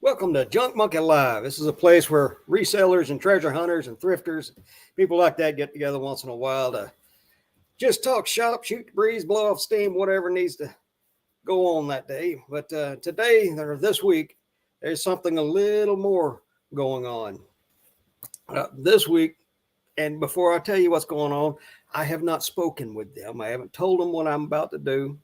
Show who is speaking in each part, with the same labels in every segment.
Speaker 1: Welcome to Junk Monkey Live. This is a place where resellers and treasure hunters and thrifters, people like that, get together once in a while to just talk shop, shoot the breeze, blow off steam, whatever needs to go on that day. But today or this week, there's something a little more going on. This week, and before I tell you what's going on, I have not spoken with them. I haven't told them what I'm about to do.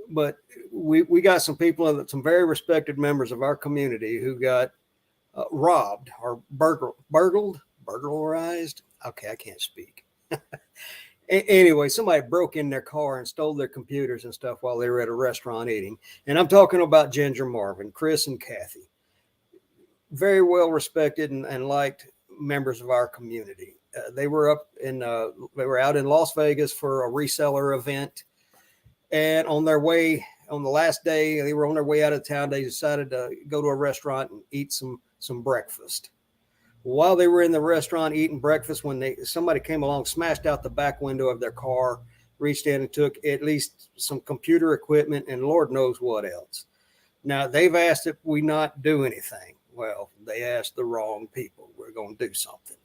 Speaker 1: But we got some people, some very respected members of our community who got robbed or burglarized. Okay, I can't speak. Anyway, somebody broke in their car and stole their computers and stuff while they were at a restaurant eating. And I'm talking about Ginger Marvin, Chris, and Kathy. Very well respected and liked members of our community. They were they were out in Las Vegas for a reseller event, and on their way, on the last day, they were on their way out of town. They decided to go to a restaurant and eat some breakfast. While they were in the restaurant eating breakfast, when somebody came along, smashed out the back window of their car, reached in and took at least some computer equipment and Lord knows what else. Now, they've asked if we not do anything. Well, they asked the wrong people. We're going to do something.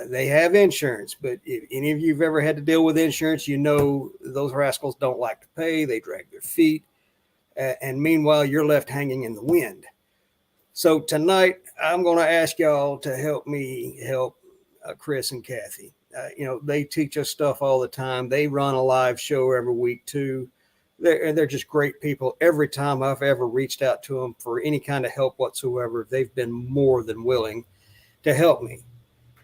Speaker 1: They have insurance, but if any of you have ever had to deal with insurance, you know those rascals don't like to pay. They drag their feet. And meanwhile, you're left hanging in the wind. So tonight, I'm going to ask y'all to help me help Chris and Kathy. They teach us stuff all the time. They run a live show every week, too. They're just great people. Every time I've ever reached out to them for any kind of help whatsoever, they've been more than willing to help me.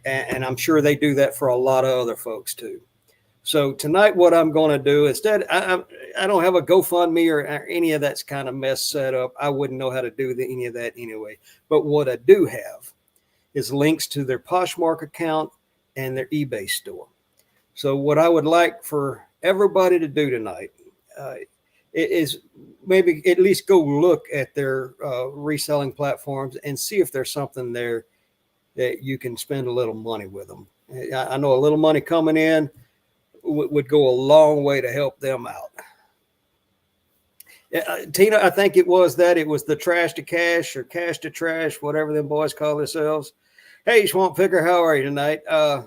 Speaker 1: And I'm sure they do that for a lot of other folks too. So tonight, what I'm going to do, instead, I don't have a GoFundMe or any of that kind of mess set up. I wouldn't know how to do any of that anyway. But what I do have is links to their Poshmark account and their eBay store. So what I would like for everybody to do tonight is maybe at least go look at their reselling platforms and see if there's something there that you can spend a little money with them. I know a little money coming in would go a long way to help them out. Tina, I think it was the trash to cash or cash to trash, whatever them boys call themselves. Hey, Swamp Picker, how are you tonight? I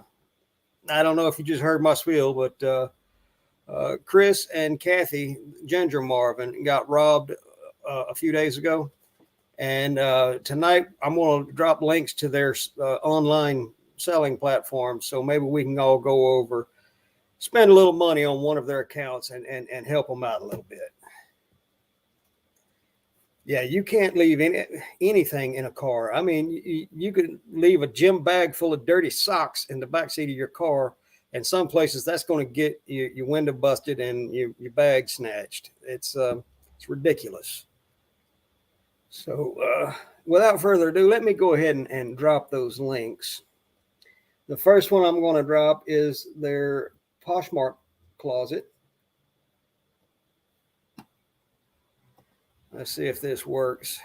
Speaker 1: don't know if you just heard my spiel, but Chris and Kathy, Ginger Marvin, got robbed a few days ago. And tonight, I'm going to drop links to their online selling platforms. So maybe we can all go over, spend a little money on one of their accounts and help them out a little bit. Yeah, you can't leave anything in a car. I mean, you could leave a gym bag full of dirty socks in the backseat of your car. And some places that's going to get your window busted and your bag snatched. It's ridiculous. So without further ado, let me go ahead and drop those links. The first one I'm going to drop is their Poshmark closet. Let's see if this works.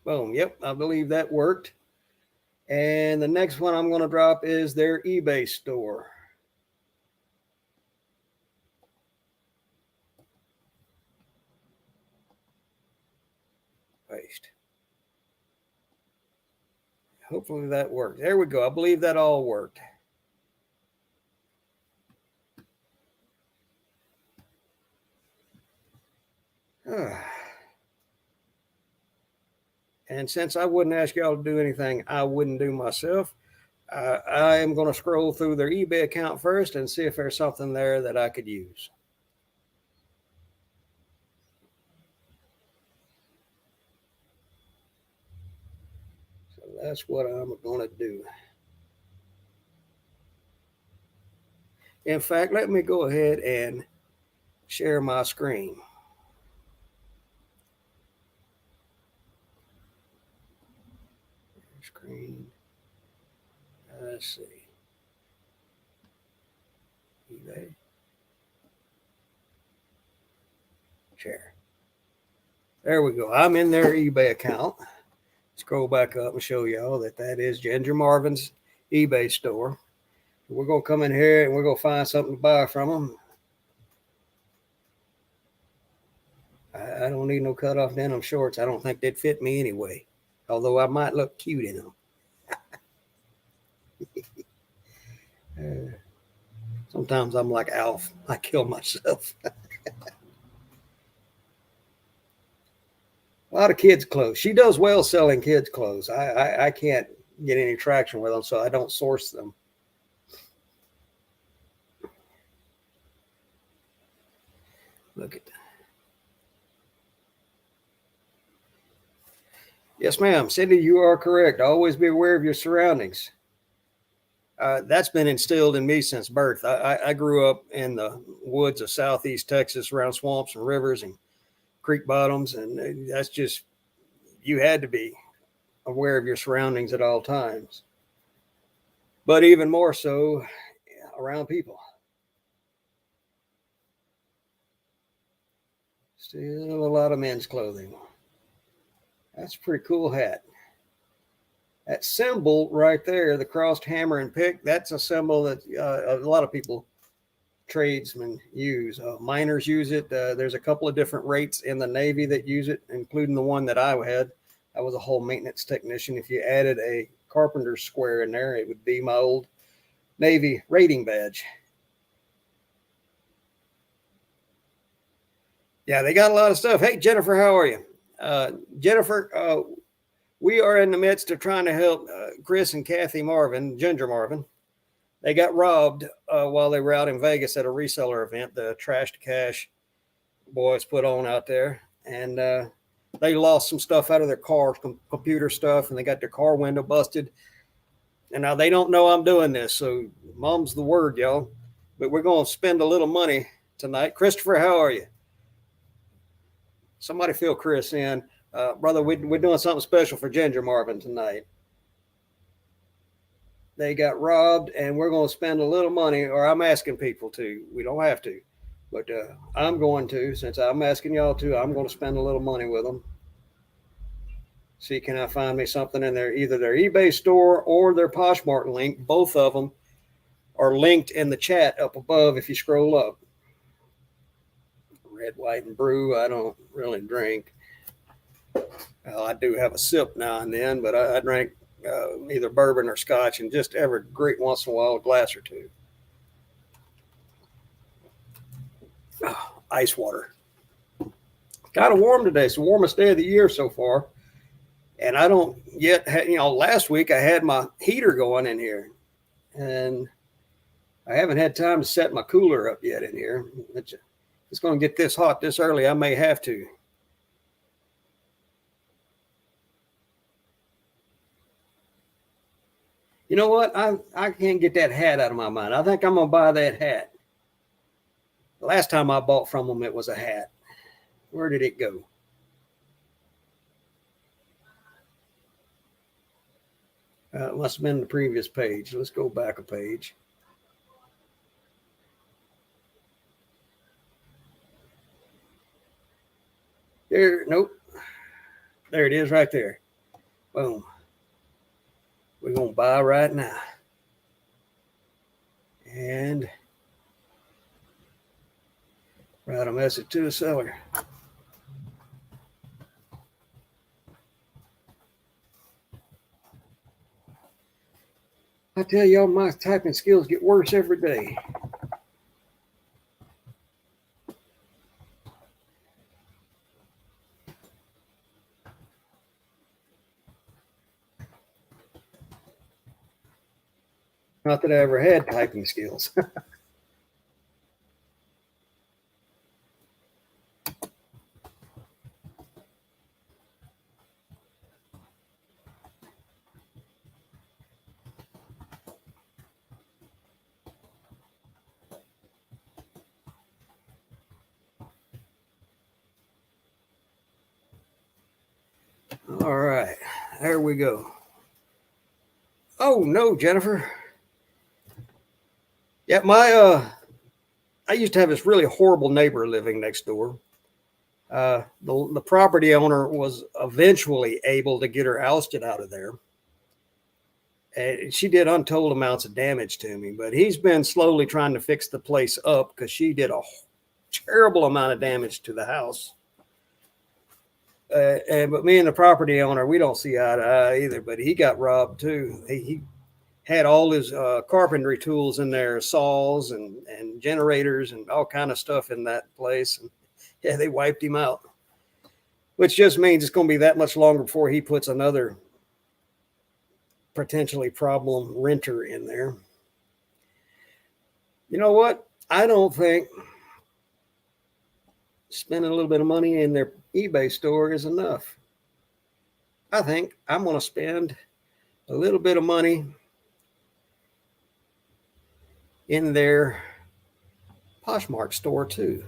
Speaker 1: Boom. Yep, I believe that worked. And the next one I'm going to drop is their eBay store. Paste. Hopefully that worked. There we go. I believe that all worked. And since I wouldn't ask y'all to do anything I wouldn't do myself, I am going to scroll through their eBay account first and see if there's something there that I could use. So that's what I'm going to do. In fact, let me go ahead and share my screen. Screen. Let's see. eBay. Share. There we go. I'm in their eBay account. Scroll back up and show y'all that is Ginger Marvin's eBay store. We're going to come in here and we're going to find something to buy from them. I don't need no cutoff denim shorts. I don't think they'd fit me anyway, although I might look cute in them. Sometimes I'm like Alf. I kill myself. A lot of kids' clothes. She does well selling kids' clothes. I can't get any traction with them, so I don't source them. Look at that. Yes, ma'am. Cindy, you are correct. Always be aware of your surroundings. That's been instilled in me since birth. I grew up in the woods of southeast Texas around swamps and rivers and creek bottoms, and that's just, you had to be aware of your surroundings at all times. But even more so around people. Still a lot of men's clothing. That's a pretty cool hat. That symbol right there, the crossed hammer and pick, that's a symbol that a lot of people, tradesmen, use. Miners use it. There's a couple of different rates in the Navy that use it, including the one that I had. I was a whole maintenance technician. If you added a carpenter's square in there, it would be my old Navy rating badge. Yeah, they got a lot of stuff. Hey, Jennifer, how are you? Jennifer, we are in the midst of trying to help Chris and Kathy Marvin, Ginger Marvin. They got robbed while they were out in Vegas at a reseller event, the Trash to Cash boys put on out there. And they lost some stuff out of their car, computer stuff, and they got their car window busted. And now they don't know I'm doing this, so mom's the word, y'all. But we're going to spend a little money tonight. Christopher, how are you? Somebody fill Chris in. Brother, we're doing something special for Ginger Marvin tonight. They got robbed, and we're going to spend a little money, or I'm asking people to. We don't have to, but I'm going to. Since I'm asking y'all to, I'm going to spend a little money with them. See, can I find me something in there, either their eBay store or their Poshmark link? Both of them are linked in the chat up above if you scroll up. Red, white, and brew. I don't really drink. Well, I do have a sip now and then, but I drink either bourbon or scotch, and just every great once in a while, a glass or two. Ice water. Kind of warm today. It's the warmest day of the year so far. And I don't yet have, last week I had my heater going in here, and I haven't had time to set my cooler up yet in here. It's going to get this hot this early. I may have to. You know what? I can't get that hat out of my mind. I think I'm going to buy that hat. The last time I bought from them, it was a hat. Where did it go? It must have been the previous page. Let's go back a page. There, nope. There it is right there. Boom. We're going to buy right now. And write a message to the seller. I tell y'all, my typing skills get worse every day. Not that I ever had typing skills. All right, there we go. Oh no, Jennifer. Yeah, I used to have this really horrible neighbor living next door. The property owner was eventually able to get her ousted out of there. And she did untold amounts of damage to me, but he's been slowly trying to fix the place up because she did a terrible amount of damage to the house. But me and the property owner, we don't see eye to eye either. But he got robbed too. He had all his carpentry tools in there, saws and generators and all kind of stuff in that place. And yeah, they wiped him out, which just means it's going to be that much longer before he puts another potentially problem renter in there. You know what? I don't think spending a little bit of money in their eBay store is enough. I think I'm going to spend a little bit of money in their Poshmark store too.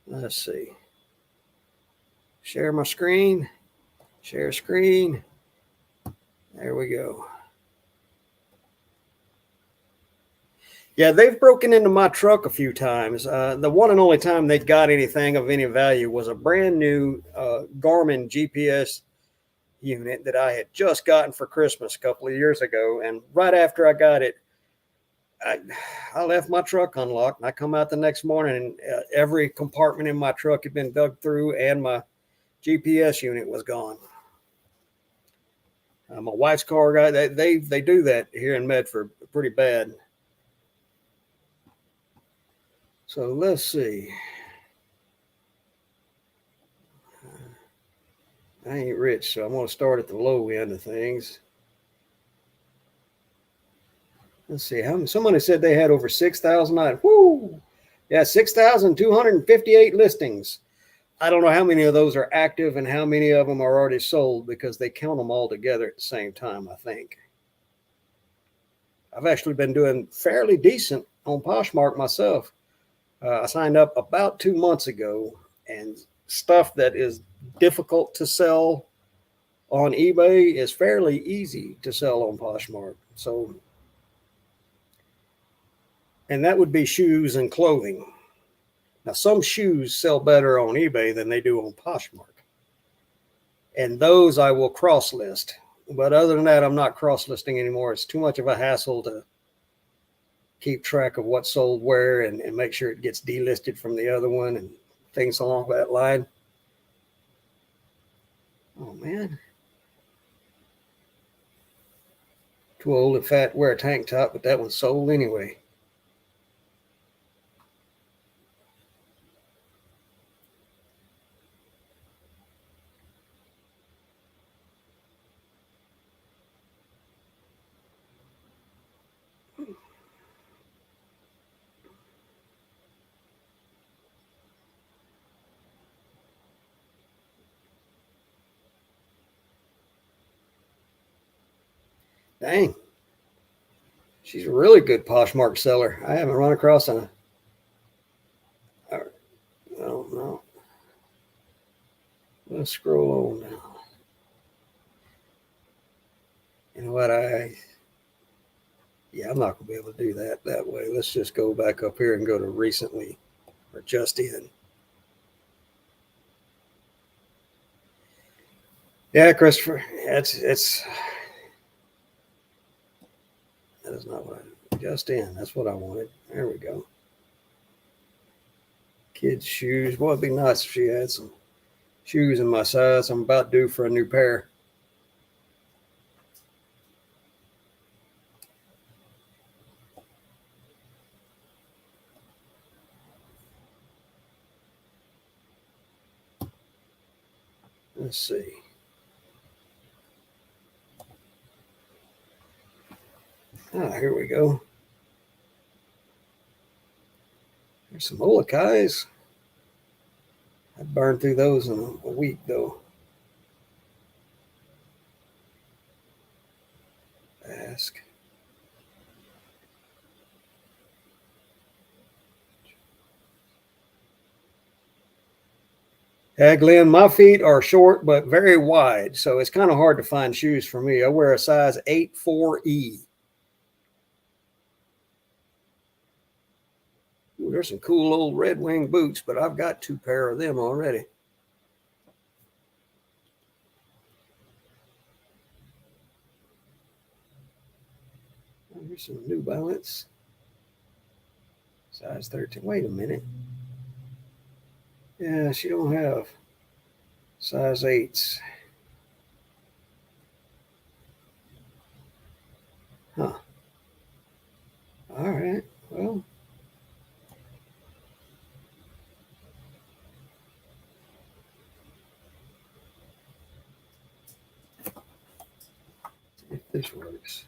Speaker 1: Let's see. Share my screen. Share screen. There we go. Yeah, they've broken into my truck a few times. The one and only time they got anything of any value was a brand new Garmin GPS unit that I had just gotten for Christmas a couple of years ago. And right after I got it, I left my truck unlocked. And I come out the next morning and every compartment in my truck had been dug through and my GPS unit was gone. My wife's car guy, they do that here in Medford pretty bad. So let's see. I ain't rich, so I'm going to start at the low end of things. Let's see. Somebody said they had over 6,000 items. Woo! Yeah, 6,258 listings. I don't know how many of those are active and how many of them are already sold because they count them all together at the same time, I think. I've actually been doing fairly decent on Poshmark myself. I signed up about 2 months ago, and stuff that is difficult to sell on eBay is fairly easy to sell on Poshmark. So, and that would be shoes and clothing. Now, some shoes sell better on eBay than they do on Poshmark. And those I will cross list. But other than that, I'm not cross listing anymore. It's too much of a hassle to keep track of what's sold where and make sure it gets delisted from the other one and things along that line. Oh, man. Too old and fat to wear a tank top, but that one's sold anyway. Dang. She's a really good Poshmark seller. I haven't run across a. I don't know. Let's scroll on down. You know what? Yeah, I'm not going to be able to do that way. Let's just go back up here and go to recently or just in. Yeah, Christopher, it's that is not what I just in. That's what I wanted. There we go. Kids' shoes. Boy, it'd be nice if she had some shoes in my size. I'm about due for a new pair. Let's see. Here we go. There's some Olakais. I'd burn through those in a week, though. Ask. Yeah, Glenn, my feet are short but very wide, so it's kind of hard to find shoes for me. I wear a size 8-4E. Ooh, there's some cool old Red Wing boots, but I've got 2 pair of them already. Here's some New Balance. Size 13. Wait a minute. Yeah, she don't have size 8s. Huh. All right. Well, if this works.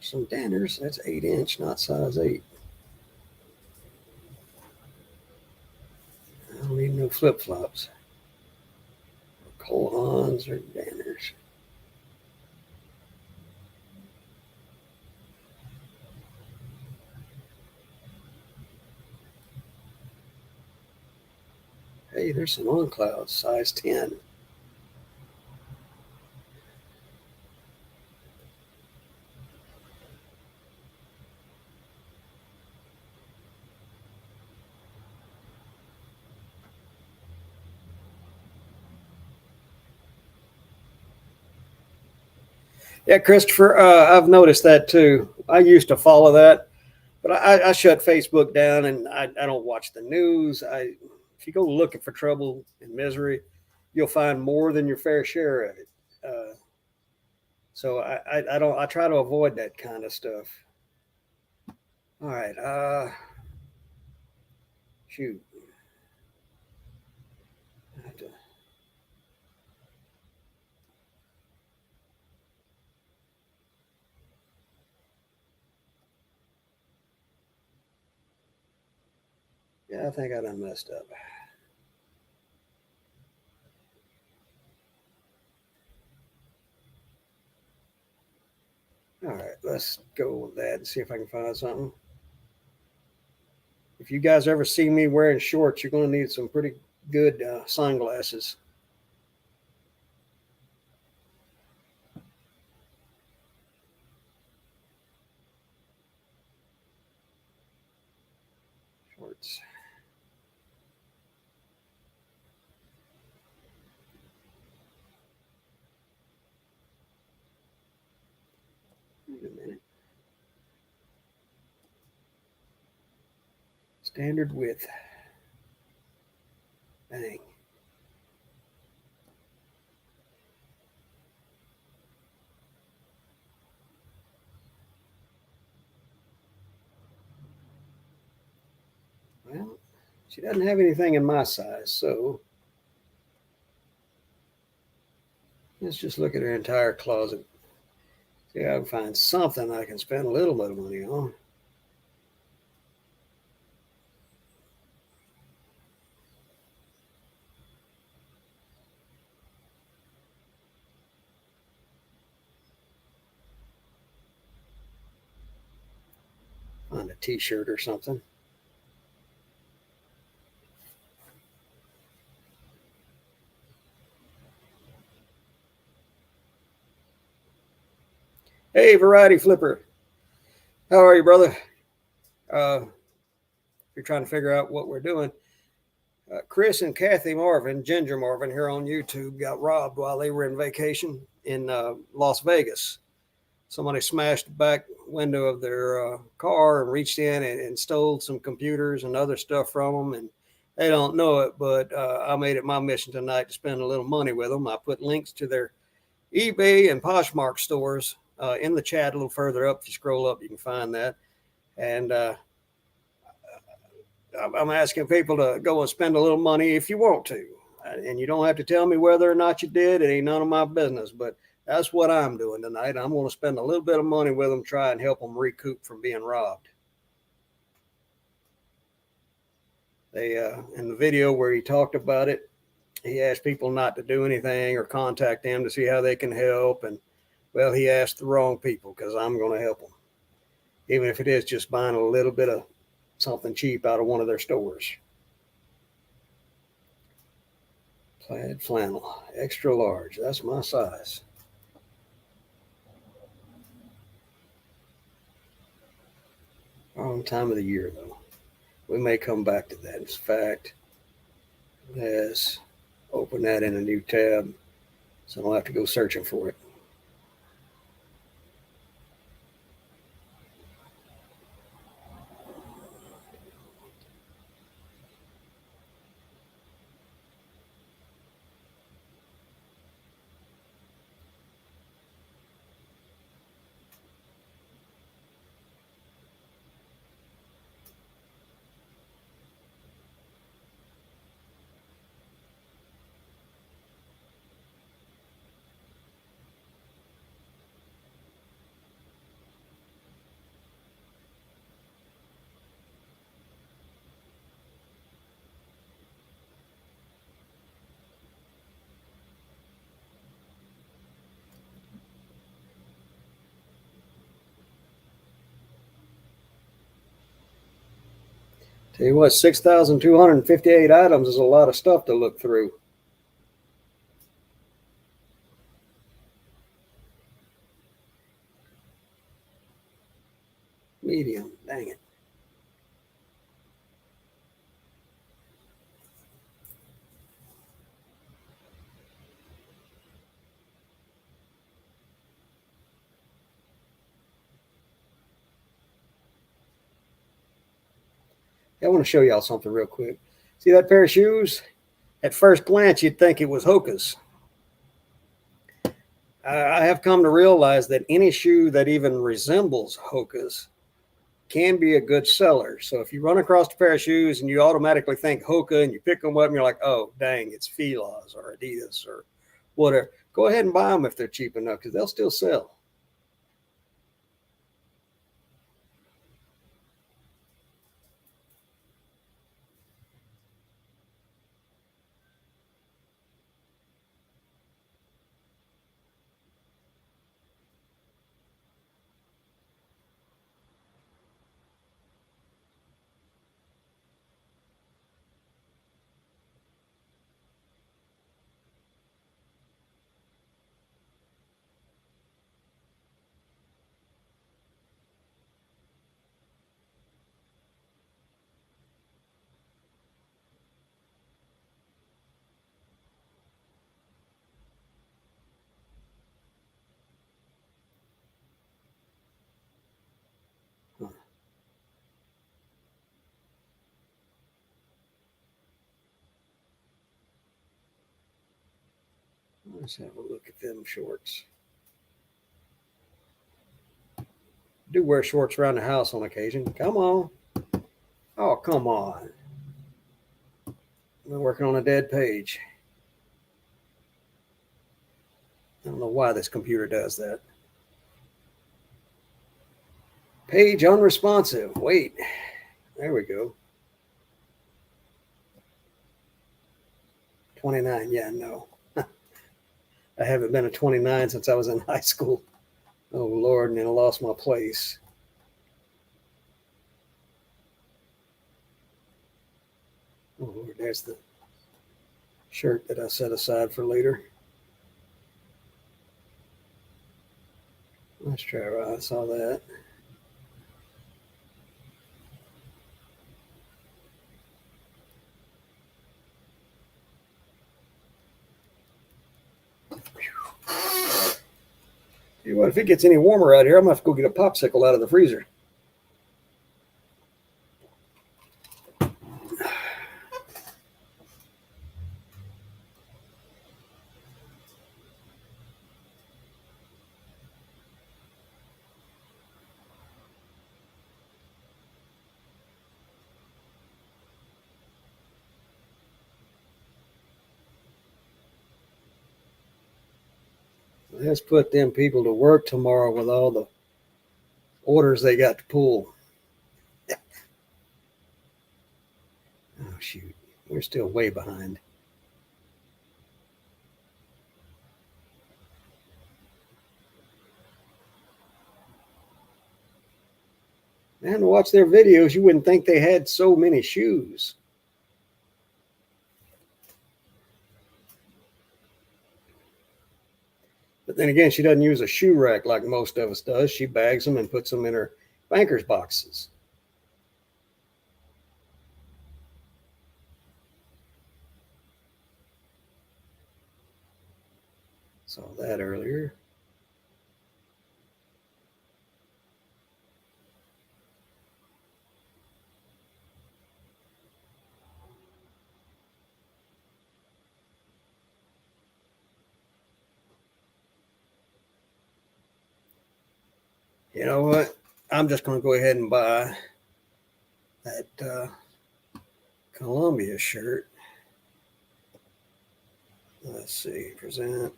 Speaker 1: Some Danners. That's 8-inch, not size 8. I don't need no flip flops. Colons or Danners. Hey, there's some on clouds, size 10. Yeah, Christopher, I've noticed that too. I used to follow that, but I shut Facebook down and I don't watch the news. If you go looking for trouble and misery, you'll find more than your fair share of it. So I don't I try to avoid that kind of stuff. All right, shoot. I have to, yeah, I think I done messed up. All right, let's go with that and see if I can find something. If you guys ever see me wearing shorts, you're going to need some pretty good sunglasses. Shorts. Wait a minute. Standard width. Bang. Well, she doesn't have anything in my size, so let's just look at her entire closet. See if I can find something I can spend a little bit of money on. Find a t-shirt or something. Hey, Variety Flipper. How are you, brother? If you're trying to figure out what we're doing, Chris and Kathy Marvin, Ginger Marvin, here on YouTube, got robbed while they were in vacation in Las Vegas. Somebody smashed the back window of their car and reached in and stole some computers and other stuff from them. And they don't know it, but I made it my mission tonight to spend a little money with them. I put links to their eBay and Poshmark stores in the chat a little further up. If you scroll up, you can find that. And I'm asking people to go and spend a little money if you want to. And you don't have to tell me whether or not you did. It ain't none of my business. But that's what I'm doing tonight. I'm going to spend a little bit of money with them, try and help them recoup from being robbed. They in the video where he talked about it, he asked people not to do anything or contact them to see how they can help. And well, he asked the wrong people because I'm going to help them, even if it is just buying a little bit of something cheap out of one of their stores. Plaid flannel, extra large. That's my size. Wrong time of the year, though. We may come back to that. In fact, Let's open that in a new tab so I don't have to go searching for it. Tell you what, 6,258 items is a lot of stuff to look through. Medium, dang it. I want to show y'all something real quick. See that pair of shoes? At first glance, you'd think it was Hoka's. I have come to realize that any shoe that even resembles Hoka's can be a good seller. So if you run across a pair of shoes and you automatically think Hoka and you pick them up and you're like, oh, dang, it's Fila's or Adidas or whatever, go ahead and buy them if they're cheap enough because they'll still sell. Let's have a look at them shorts. I do wear shorts around the house on occasion. Come on. Oh, come on. I'm working on a dead page. I don't know why this computer does that. Page unresponsive. Wait. There we go. 29. Yeah, no. I haven't been a 29 since I was in high school. Oh, Lord, and then I lost my place. Oh, Lord, there's the shirt that I set aside for later. Let's try right. I saw that. Tell you what, if it gets any warmer out here, I'm going to have to go get a popsicle out of the freezer. Let's put them people to work tomorrow with all the orders they got to pull. Oh, shoot. We're still way behind. Man, to watch their videos, you wouldn't think they had so many shoes. But then again, she doesn't use a shoe rack like most of us does. She bags them and puts them in her banker's boxes. Saw that earlier. You know what? I'm just going to go ahead and buy that Columbia shirt. Let's see, present,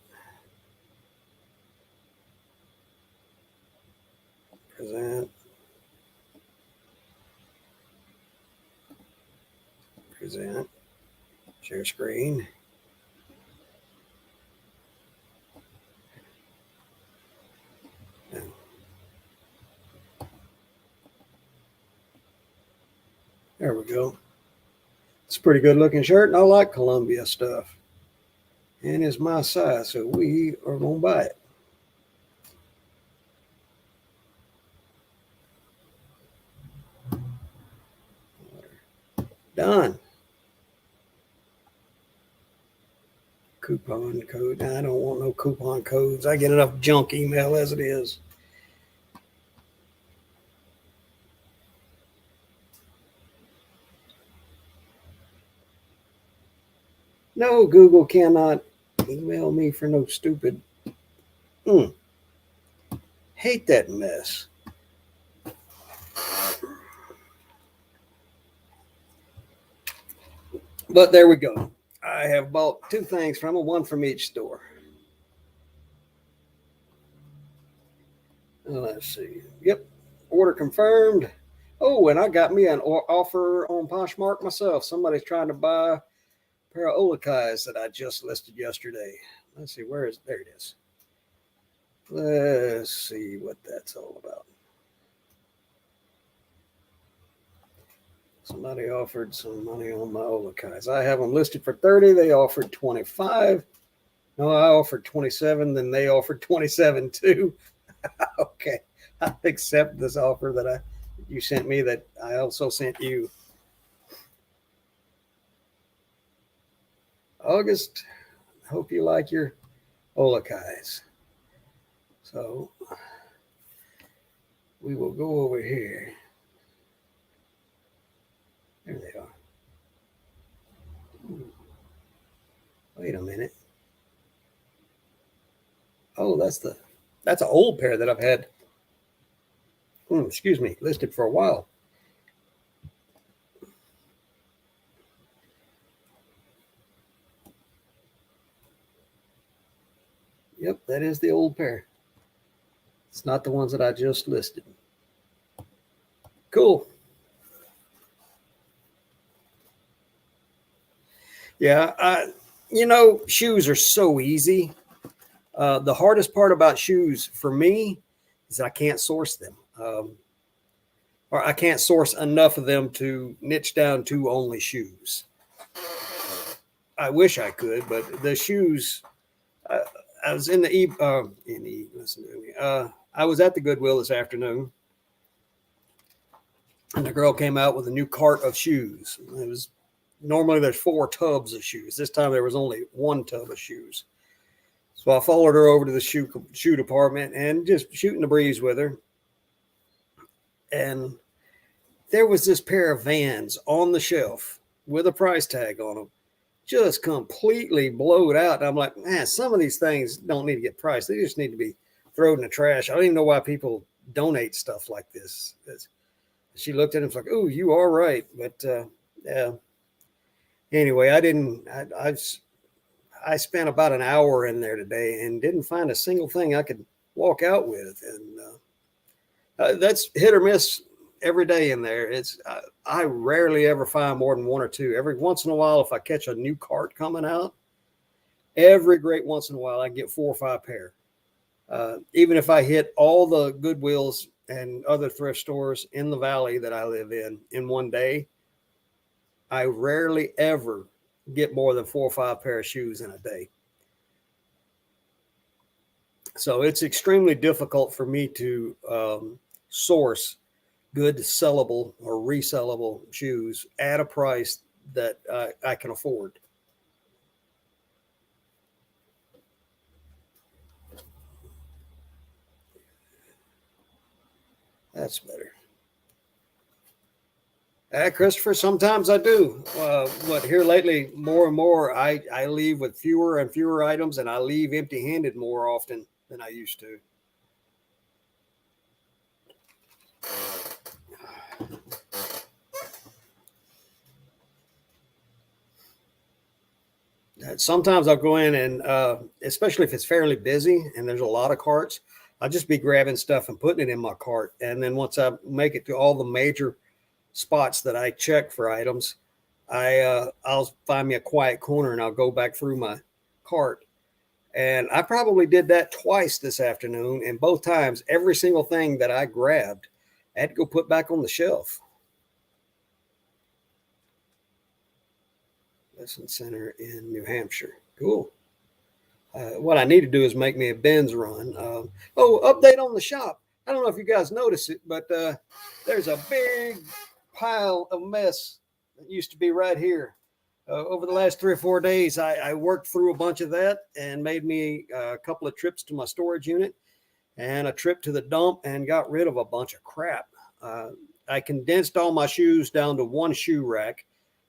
Speaker 1: present, present, share screen. There we go. It's a pretty good looking shirt, and I like Columbia stuff. And it's my size, so we are going to buy it. Done. Coupon code. I don't want no coupon codes. I get enough junk email as it is. No, Google cannot email me for no stupid. Hate that mess. But there we go. I have bought 2 things from them, one from each store. Let's see. Yep. Order confirmed. Oh, and I got me an offer on Poshmark myself. Somebody's trying to buy a pair of Olakais that I just listed yesterday. Let's see. Where is there it is. Let's see what that's all about. Somebody offered some money on my Olakais. I have them listed for 30. They offered 25. No, I offered 27. Then they offered 27 too. Okay. I accept this offer that you sent me that I also sent you. August, hope you like your Olakais. So we will go over here. There they are. Wait a minute. Oh, that's an old pair that I've had. Excuse me, listed for a while. Yep, that is the old pair. It's not the ones that I just listed. Cool. Yeah, shoes are so easy. The hardest part about shoes for me is I can't source them. Or I can't source enough of them to niche down to only shoes. I wish I could, but the shoes. I was in the listen to me. I was at the Goodwill this afternoon, and the girl came out with a new cart of shoes. It was normally there's 4 tubs of shoes. This time there was only 1 tub of shoes. So I followed her over to the shoe department and just shooting the breeze with her. And there was this pair of Vans on the shelf with a price tag on them, just completely blowed out. And I'm like, man, some of these things don't need to get priced. They just need to be thrown in the trash. I don't even know why people donate stuff like this. She looked at him and was like, oh, you are right. But yeah. Anyway, I spent about an hour in there today and didn't find a single thing I could walk out with. And that's hit or miss every day in there. I rarely ever find more than 1 or 2. Every once in a while, if I catch a new cart coming out, every great once in a while, I get 4 or 5 pair. Even if I hit all the Goodwills and other thrift stores in the valley that I live in one day, I rarely ever get more than 4 or 5 pair of shoes in a day. So it's extremely difficult for me to source good sellable or resellable shoes at a price that I can afford. That's better. Christopher, sometimes I do. But here lately, more and more, I leave with fewer and fewer items, and I leave empty-handed more often than I used to. Sometimes I'll go in and, especially if it's fairly busy and there's a lot of carts, I'll just be grabbing stuff and putting it in my cart. And then once I make it to all the major spots that I check for items, I'll find me a quiet corner and I'll go back through my cart. And I probably did that twice this afternoon. And both times, every single thing that I grabbed, I had to go put back on the shelf. Lesson Center in New Hampshire. Cool. What I need to do is make me a Benz run. Update on the shop. I don't know if you guys notice it, but there's a big pile of mess that used to be right here. Over the last 3 or 4 days, I worked through a bunch of that and made me a couple of trips to my storage unit and a trip to the dump and got rid of a bunch of crap. I condensed all my shoes down to one shoe rack,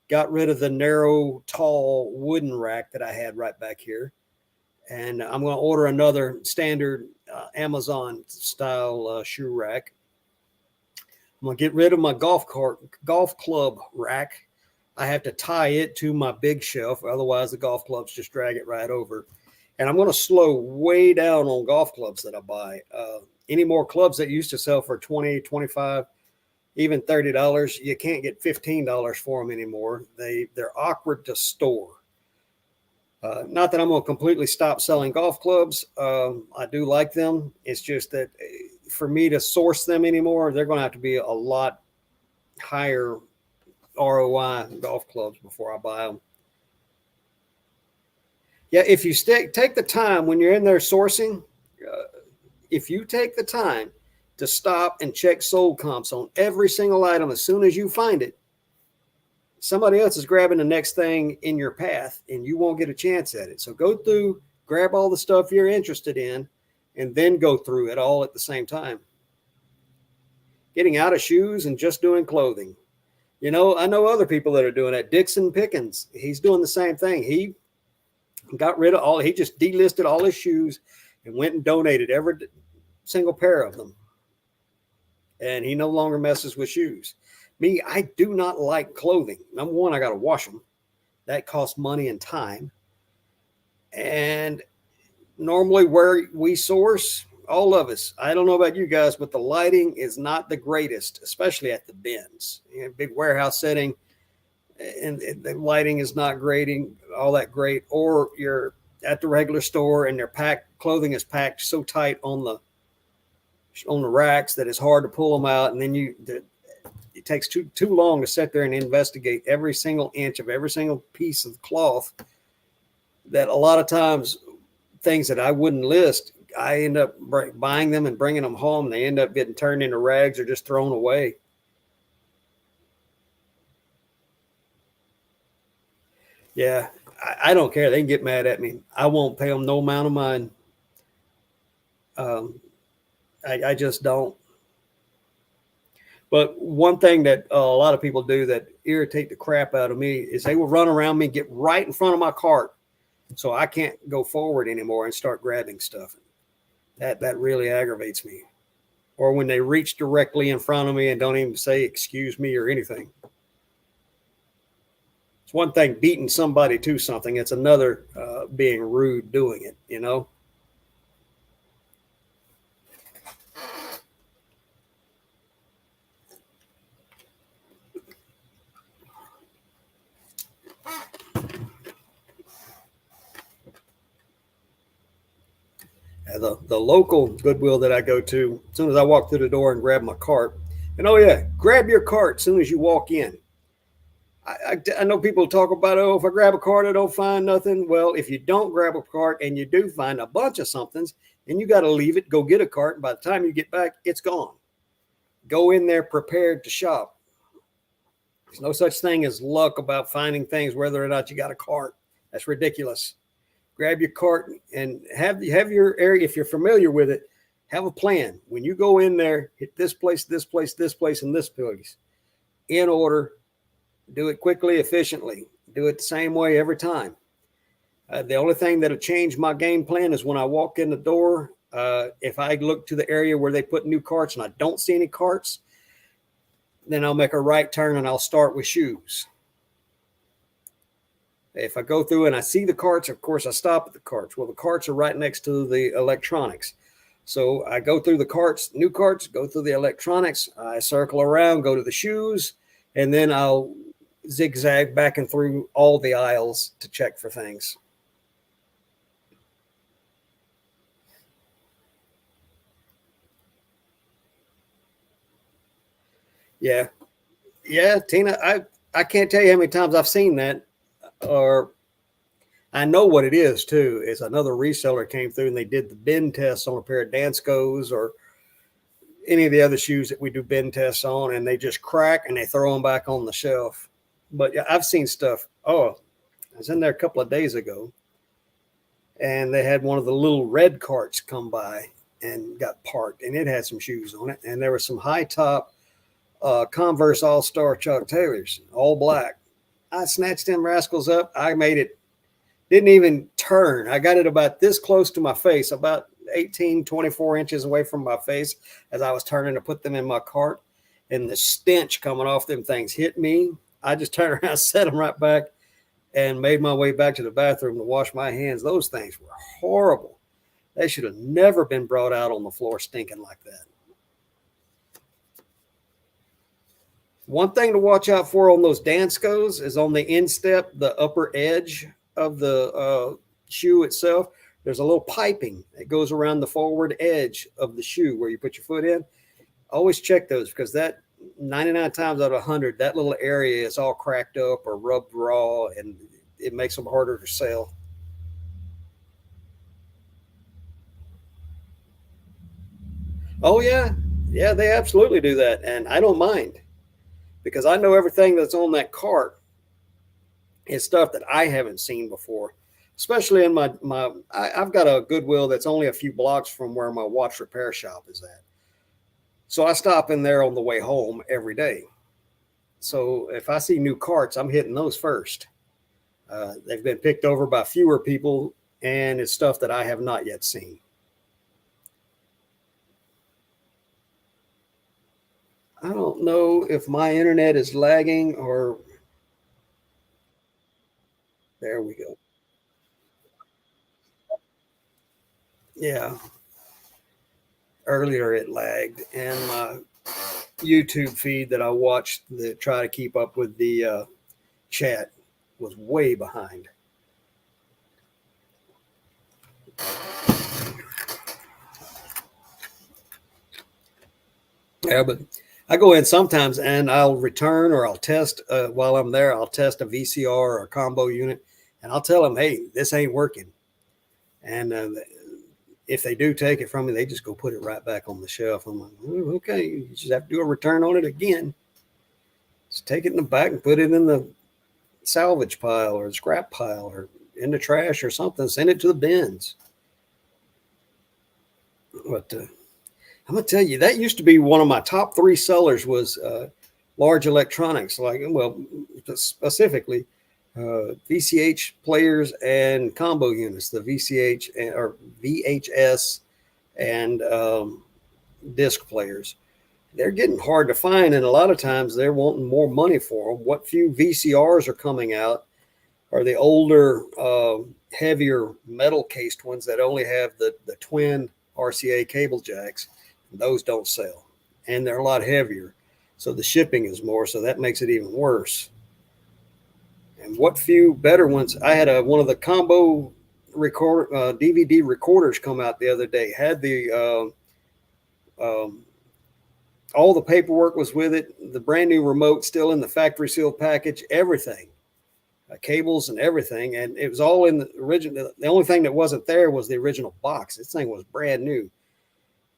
Speaker 1: got rid of the narrow, tall wooden rack that I had right back here. And I'm going to order another standard Amazon style shoe rack. I'm going to get rid of my golf club rack. I have to tie it to my big shelf. Otherwise, the golf clubs just drag it right over. And I'm going to slow way down on golf clubs that I buy. Any more clubs that used to sell for $20, $25, even $30, you can't get $15 for them anymore. They're awkward to store. Not that I'm going to completely stop selling golf clubs. I do like them. It's just that for me to source them anymore, they're going to have to be a lot higher ROI golf clubs before I buy them. Yeah, if you take the time when you're in there sourcing, if you take the time to stop and check sold comps on every single item as soon as you find it, somebody else is grabbing the next thing in your path and you won't get a chance at it. So go through, grab all the stuff you're interested in, and then go through it all at the same time. Getting out of shoes and just doing clothing. You know, I know other people that are doing that. Dixon Pickens, he's doing the same thing. He got rid of he just delisted all his shoes and went and donated every single pair of them. And he no longer messes with shoes. Me, I do not like clothing. Number one, I got to wash them. That costs money and time. And normally where we source, all of us, I don't know about you guys, but the lighting is not the greatest, especially at the bins. Big warehouse setting, and the lighting is not all that great. Or you're at the regular store and clothing is packed so tight on the racks that it's hard to pull them out. And then it takes too long to sit there and investigate every single inch of every single piece of cloth, that a lot of times things that I wouldn't list, I end up buying them and bringing them home. They end up getting turned into rags or just thrown away. Yeah, I don't care. They can get mad at me. I won't pay them no amount of money. I just don't. But one thing that a lot of people do that irritate the crap out of me is they will run around me, get right in front of my cart, so I can't go forward anymore and start grabbing stuff. That really aggravates me. Or when they reach directly in front of me and don't even say excuse me or anything. It's one thing beating somebody to something. It's another being rude doing it, you know? The local Goodwill that I go to, as soon as I walk through the door and grab my cart, and oh yeah, grab your cart as soon as you walk in. I know people talk about, if I grab a cart, I don't find nothing. Well, if you don't grab a cart and you do find a bunch of somethings, then you got to leave it, go get a cart, and by the time you get back, it's gone. Go in there prepared to shop. There's no such thing as luck about finding things whether or not you got a cart. That's ridiculous. Grab your cart and have your area, if you're familiar with it, Have a plan. When you go in there, hit this place, this place, this place, and this place in order. Do it quickly, efficiently. Do it the same way every time. The only thing that'll change my game plan is when I walk in the door. If I look to the area where they put new carts and I don't see any carts, then I'll make a right turn and I'll start with shoes. If I go through and I see the carts, of course, I stop at the carts. Well, the carts are right next to the electronics. So I go through the carts, new carts, go through the electronics. I circle around, go to the shoes, and then I'll zigzag back and through all the aisles to check for things. Yeah. Yeah, Tina, I can't tell you how many times I've seen that, or I know what it is too. Is another reseller came through and they did the bend tests on a pair of Danskos or any of the other shoes that we do bend tests on, and they just crack and they throw them back on the shelf. But yeah, I've seen stuff. Oh, I was in there a couple of days ago, and they had one of the little red carts come by and got parked, and it had some shoes on it, and there were some high top Converse All Star Chuck Taylors, all black. I snatched them rascals up. I made it, didn't even turn. I got it about this close to my face, about 18, 24 inches away from my face as I was turning to put them in my cart. And the stench coming off them things hit me. I just turned around, set them right back, and made my way back to the bathroom to wash my hands. Those things were horrible. They should have never been brought out on the floor stinking like that. One thing to watch out for on those Danskos is on the instep, the upper edge of the shoe itself. There's a little piping that goes around the forward edge of the shoe where you put your foot in. Always check those because that 99 times out of 100, that little area is all cracked up or rubbed raw, and it makes them harder to sell. Oh, yeah. Yeah, they absolutely do that. And I don't mind because I know everything that's on that cart is stuff that I haven't seen before. Especially in I've got a Goodwill that's only a few blocks from where my watch repair shop is at. So I stop in there on the way home every day. So if I see new carts, I'm hitting those first. They've been picked over by fewer people, and it's stuff that I have not yet seen. I don't know if my internet is lagging or there we go. Yeah, earlier it lagged, and my YouTube feed that I watched to try to keep up with the chat was way behind. Yeah, but I go in sometimes and I'll return or I'll test while I'm there. I'll test a VCR or a combo unit, and I'll tell them, "Hey, this ain't working." And if they do take it from me, they just go put it right back on the shelf. I'm like, "Oh, okay, you just have to do a return on it again. Just take it in the back and put it in the salvage pile or the scrap pile or in the trash or something. Send it to the bins." But I'm gonna tell you that used to be one of my top three sellers was large electronics, like well specifically VCH players and combo units, the VCH or VHS and disc players. They're getting hard to find, and a lot of times they're wanting more money for them. What few VCRs are coming out are the older, heavier metal cased ones that only have the twin RCA cable jacks. Those don't sell, and they're a lot heavier, so the shipping is more. So that makes it even worse. And what few better ones? I had one of the combo record DVD recorders come out the other day. Had the all the paperwork was with it. The brand new remote still in the factory sealed package. Everything, cables and everything, and it was all in the original. The only thing that wasn't there was the original box. This thing was brand new.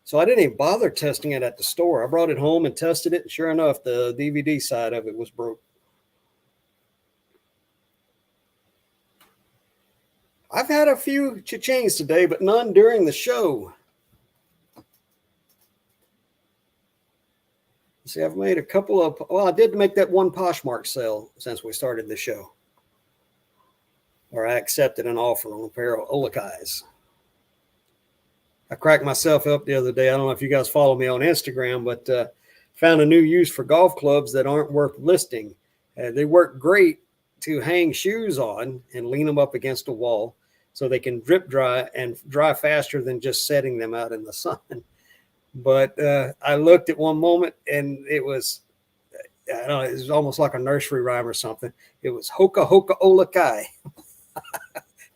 Speaker 1: So I didn't even bother testing it at the store. I brought it home and tested it. And sure enough, the DVD side of it was broke. I've had a few cha-chings today, but none during the show. See, I've made a couple of, well, I did make that one Poshmark sale since we started the show. Or I accepted an offer on a pair of Olakais. I cracked myself up the other day. I don't know if you guys follow me on Instagram, but found a new use for golf clubs that aren't worth listing. They work great to hang shoes on and lean them up against a wall so they can drip dry and dry faster than just setting them out in the sun. But I looked at one moment and it was, I don't know, it was almost like a nursery rhyme or something. It was Hoka Hoka Olakai.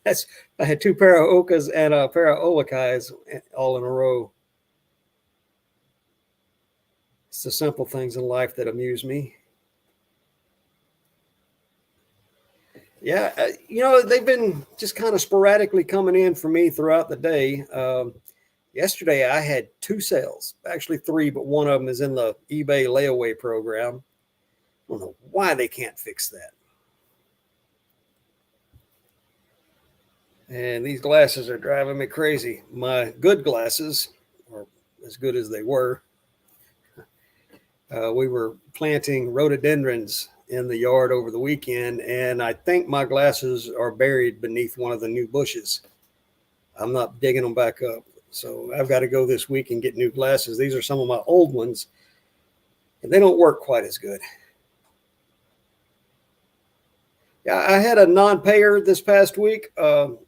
Speaker 1: I had two pair of Okas and a pair of Olakais all in a row. It's the simple things in life that amuse me. Yeah, they've been just kind of sporadically coming in for me throughout the day. Yesterday, I had 2 sales, actually 3, but one of them is in the eBay layaway program. I don't know why they can't fix that. And these glasses are driving me crazy. My good glasses, or as good as they were, we were planting rhododendrons in the yard over the weekend, and I think my glasses are buried beneath one of the new bushes. I'm not digging them back up. So I've got to go this week and get new glasses. These are some of my old ones, and they don't work quite as good. Yeah, I had a non-payer this past week on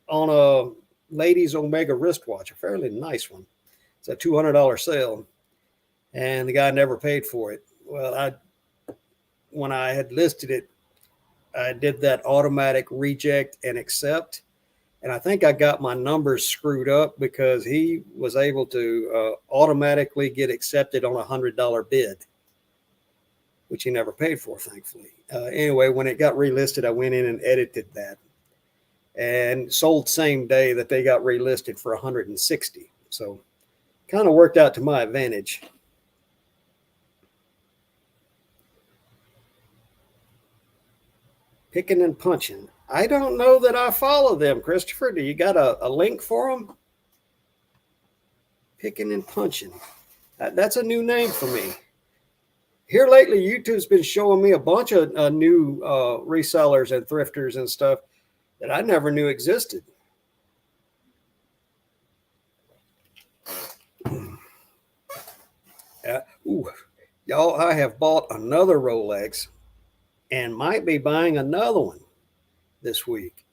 Speaker 1: a ladies Omega wristwatch, a fairly nice one. It's a $200 sale, and the guy never paid for it. Well, when I had listed it, I did that automatic reject and accept. And I think I got my numbers screwed up because he was able to automatically get accepted on a $100 bid, which he never paid for, thankfully. Anyway, when it got relisted, I went in and edited that and sold same day that they got relisted for 160. So kind of worked out to my advantage. Picking and punching. I don't know that I follow them, Christopher. Do you got a link for them? Picking and punching. That's a new name for me. Here lately, YouTube's been showing me a bunch of new resellers and thrifters and stuff that I never knew existed. Y'all, I have bought another Rolex and might be buying another one this week.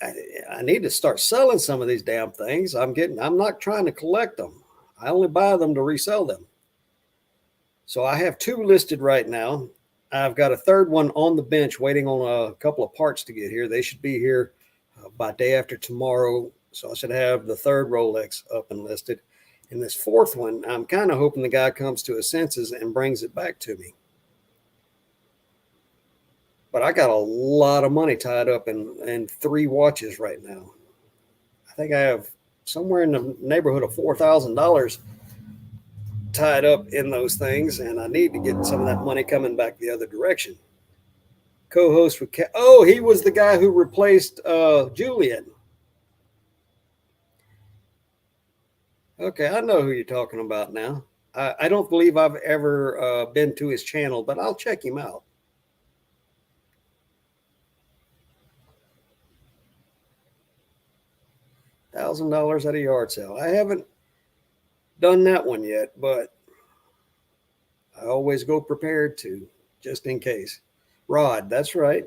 Speaker 1: I need to start selling some of these damn things. I'm not trying to collect them. I only buy them to resell them. So I have 2 listed right now. I've got a third one on the bench waiting on a couple of parts to get here. They should be here by day after tomorrow. So I should have the third Rolex up and listed. And this fourth one, I'm kind of hoping the guy comes to his senses and brings it back to me. But I got a lot of money tied up in 3 watches right now. I think I have somewhere in the neighborhood of $4,000 tied up in those things, and I need to get some of that money coming back the other direction. Co-host with he was the guy who replaced Julian. Okay, I know who you're talking about now. I don't believe I've ever been to his channel, but I'll check him out. $1,000 at a yard sale. I haven't done that one yet, but I always go prepared to, just in case. Rod, that's right.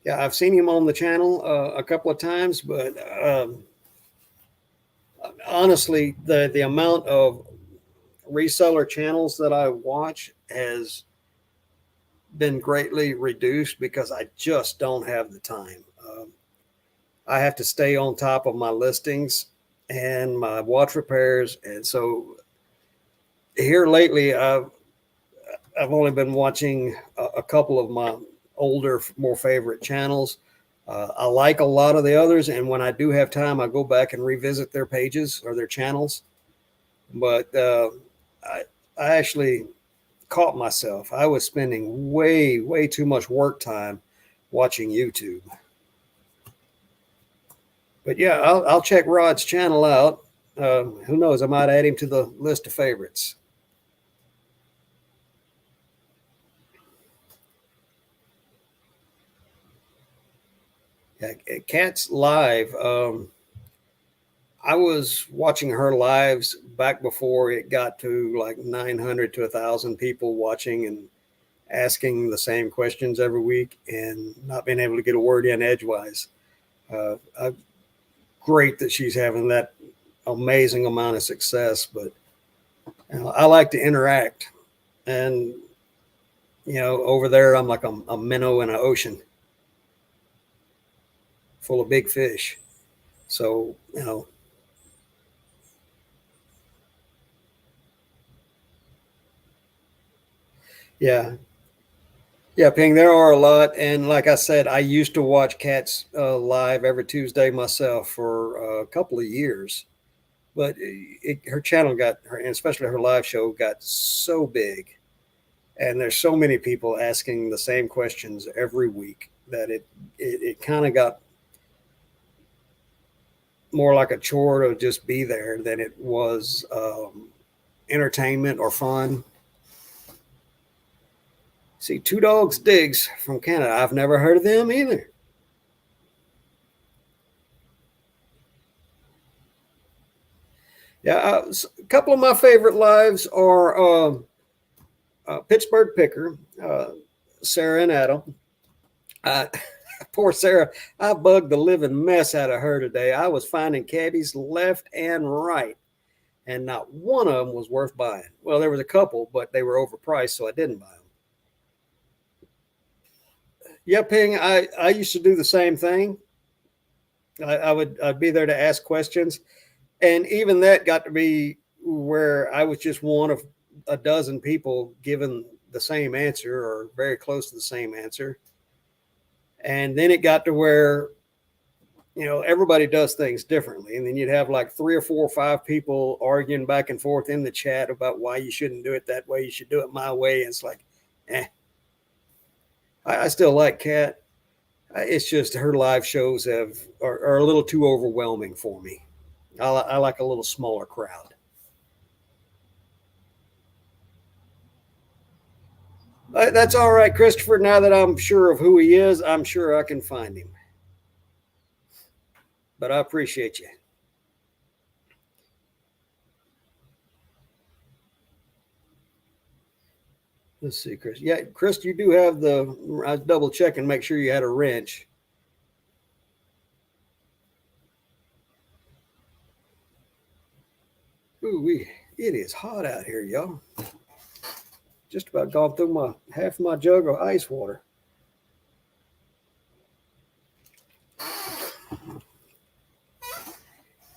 Speaker 1: Yeah, I've seen him on the channel a couple of times, but honestly, the amount of reseller channels that I watch has been greatly reduced because I just don't have the time. I have to stay on top of my listings and my watch repairs. And so here lately, I've only been watching a couple of my older, more favorite channels. I like a lot of the others. And when I do have time, I go back and revisit their pages or their channels. But I actually caught myself. I was spending way too much work time watching YouTube. But yeah, I'll check Rod's channel out. Who knows? I might add him to the list of favorites. Yeah, Cat's live. I was watching her lives back before it got to like 900 to 1,000 people watching and asking the same questions every week and not being able to get a word in edgewise. Great that she's having that amazing amount of success, but I like to interact. And, over there, I'm like a minnow in an ocean full of big fish. So, yeah. Yeah, Ping, there are a lot. And like I said, I used to watch Cats live every Tuesday myself for a couple of years. But her channel got her, and especially her live show, got so big. And there's so many people asking the same questions every week that it kind of got more like a chore to just be there than it was entertainment or fun. See, Two Dogs Digs from Canada. I've never heard of them either. Yeah, a couple of my favorite lives are Pittsburgh Picker, Sarah and Adam. Uh, Poor Sarah, I bugged the living mess out of her today. I was finding cabbies left and right, and not one of them was worth buying. Well, there was a couple, but they were overpriced, so I didn't buy them. Yeah, Ping, I used to do the same thing. I'd be there to ask questions, and even that got to be where I was just one of a dozen people given the same answer or very close to the same answer. And then it got to where everybody does things differently, and then you'd have like three or four or five people arguing back and forth in the chat about why you shouldn't do it that way, you should do it my way. And it's like, I still like Kat. It's just her live shows are a little too overwhelming for me. I like a little smaller crowd. That's all right, Christopher. Now that I'm sure of who he is, I'm sure I can find him. But I appreciate you. Let's see, Chris. Yeah, Chris, you do have the. I was double checking, make sure you had a wrench. Ooh, it is hot out here, y'all. Just about gone through my half my jug of ice water.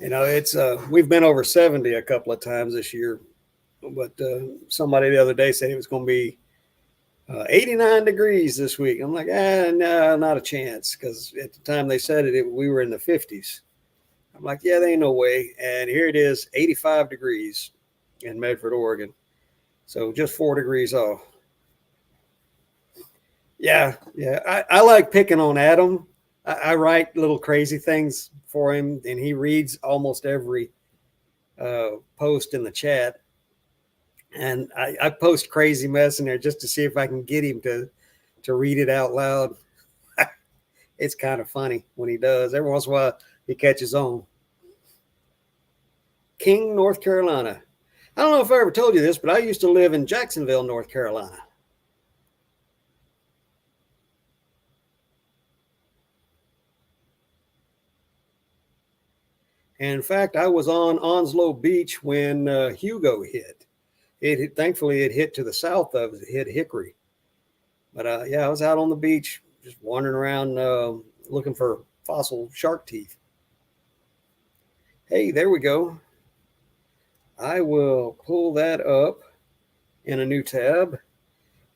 Speaker 1: It's we've been over 70 a couple of times this year, but somebody the other day said it was going to be 89 degrees this week. I'm like, no, not a chance, because at the time they said it, we were in the 50s. I'm like, yeah, there ain't no way. And here it is, 85 degrees in Medford, Oregon. So just 4 degrees off. Yeah, yeah. I like picking on Adam. I write little crazy things for him, and he reads almost every post in the chat. And I post crazy mess in there just to see if I can get him to read it out loud. It's kind of funny when he does. Every once in a while, he catches on. King, North Carolina. I don't know if I ever told you this, but I used to live in Jacksonville, North Carolina. And in fact, I was on Onslow Beach when Hugo hit. Thankfully it hit to the south of it, hit Hickory. But yeah, I was out on the beach just wandering around looking for fossil shark teeth. Hey, there we go. I will pull that up in a new tab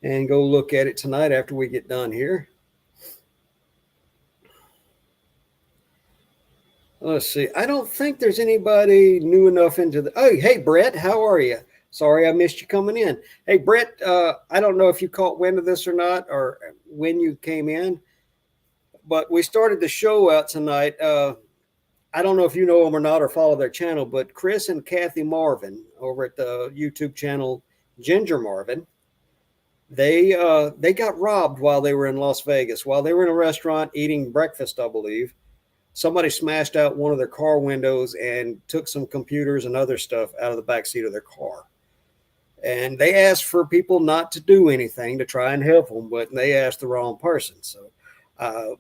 Speaker 1: and go look at it tonight after we get done here. Let's see. I don't think there's anybody new enough into the. Oh, hey, Brett, how are you? Sorry, I missed you coming in. Hey, Brett, I don't know if you caught wind of this or not, or when you came in, but we started the show out tonight I don't know if you know them or not or follow their channel, but Chris and Kathy Marvin over at the YouTube channel Ginger Marvin, they got robbed while they were in Las Vegas. While they were in a restaurant eating breakfast, I believe, somebody smashed out one of their car windows and took some computers and other stuff out of the back seat of their car. And they asked for people not to do anything to try and help them, but they asked the wrong person. So uh,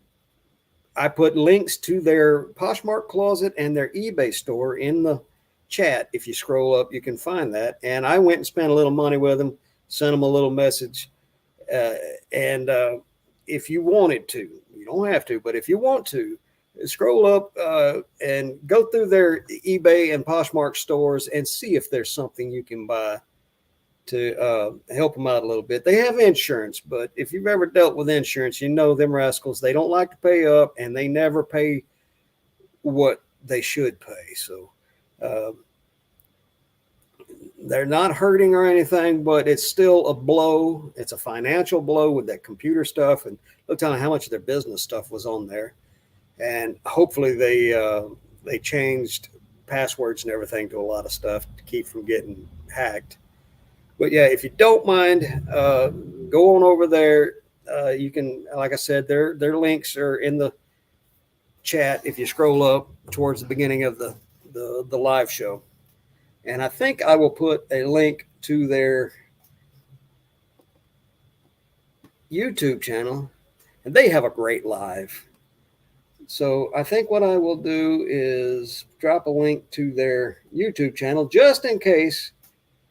Speaker 1: I put links to their Poshmark closet and their eBay store in the chat. If you scroll up, you can find that. And I went and spent a little money with them, sent them a little message. Uh, and if you wanted to, you don't have to, but if you want to, scroll up and go through their eBay and Poshmark stores and see if there's something you can buy to help them out a little bit. They have insurance, but if you've ever dealt with insurance, you know them rascals, they don't like to pay up and they never pay what they should pay. So they're not hurting or anything, but it's still a blow. It's a financial blow with that computer stuff. And looked at how much of their business stuff was on there. And hopefully they changed passwords and everything to a lot of stuff to keep from getting hacked. But yeah, if you don't mind, go on over there. You can, like I said, their links are in the chat if you scroll up towards the beginning of the live show. And I think I will put a link to their YouTube channel, and they have a great live. So I think what I will do is drop a link to their YouTube channel just in case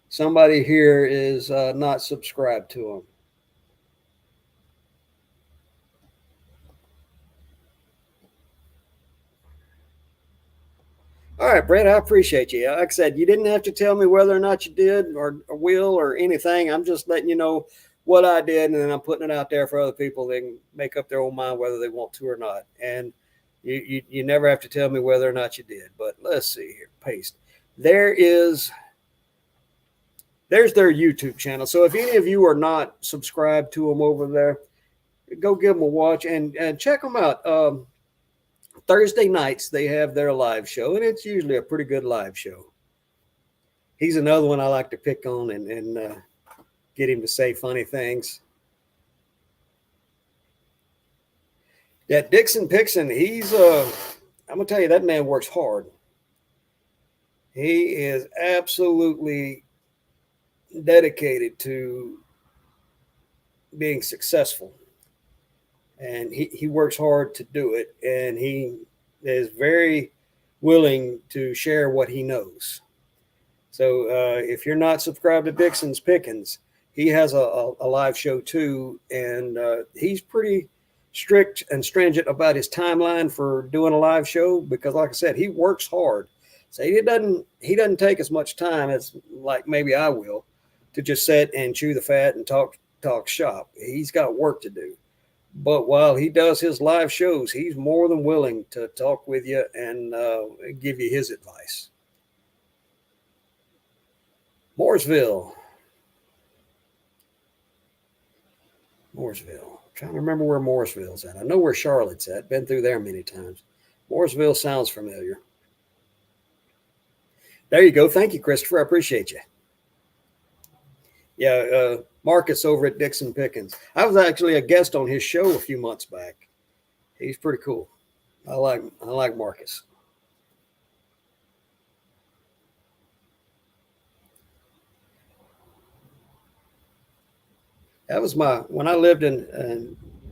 Speaker 1: somebody here is not subscribed to them. All right, Brett, I appreciate you. Like I said, you didn't have to tell me whether or not you did or will or anything. I'm just letting you know what I did, and then I'm putting it out there for other people. They can make up their own mind whether they want to or not. And you never have to tell me whether or not you did. But let's see here. Paste. There's their YouTube channel. So if any of you are not subscribed to them over there, go give them a watch and check them out. Thursday nights, they have their live show, and it's usually a pretty good live show. He's another one I like to pick on and get him to say funny things. That Dixon Pixon, he's, I'm going to tell you, that man works hard. He is absolutely dedicated to being successful. And he works hard to do it, and he is very willing to share what he knows. So if you're not subscribed to Dixon's Pickens, he has a live show too, and he's pretty strict and stringent about his timeline for doing a live show because, like I said, he works hard. So he doesn't take as much time as like maybe I will to just sit and chew the fat and talk shop. He's got work to do. But while he does his live shows, he's more than willing to talk with you and give you his advice. Mooresville. I'm trying to remember where Mooresville's at. I know where Charlotte's at. Been through there many times. Mooresville sounds familiar. There you go. Thank you, Christopher. I appreciate you. Yeah, Marcus over at Dixon Pickens. I was actually a guest on his show a few months back. He's pretty cool. I like Marcus. That was when I lived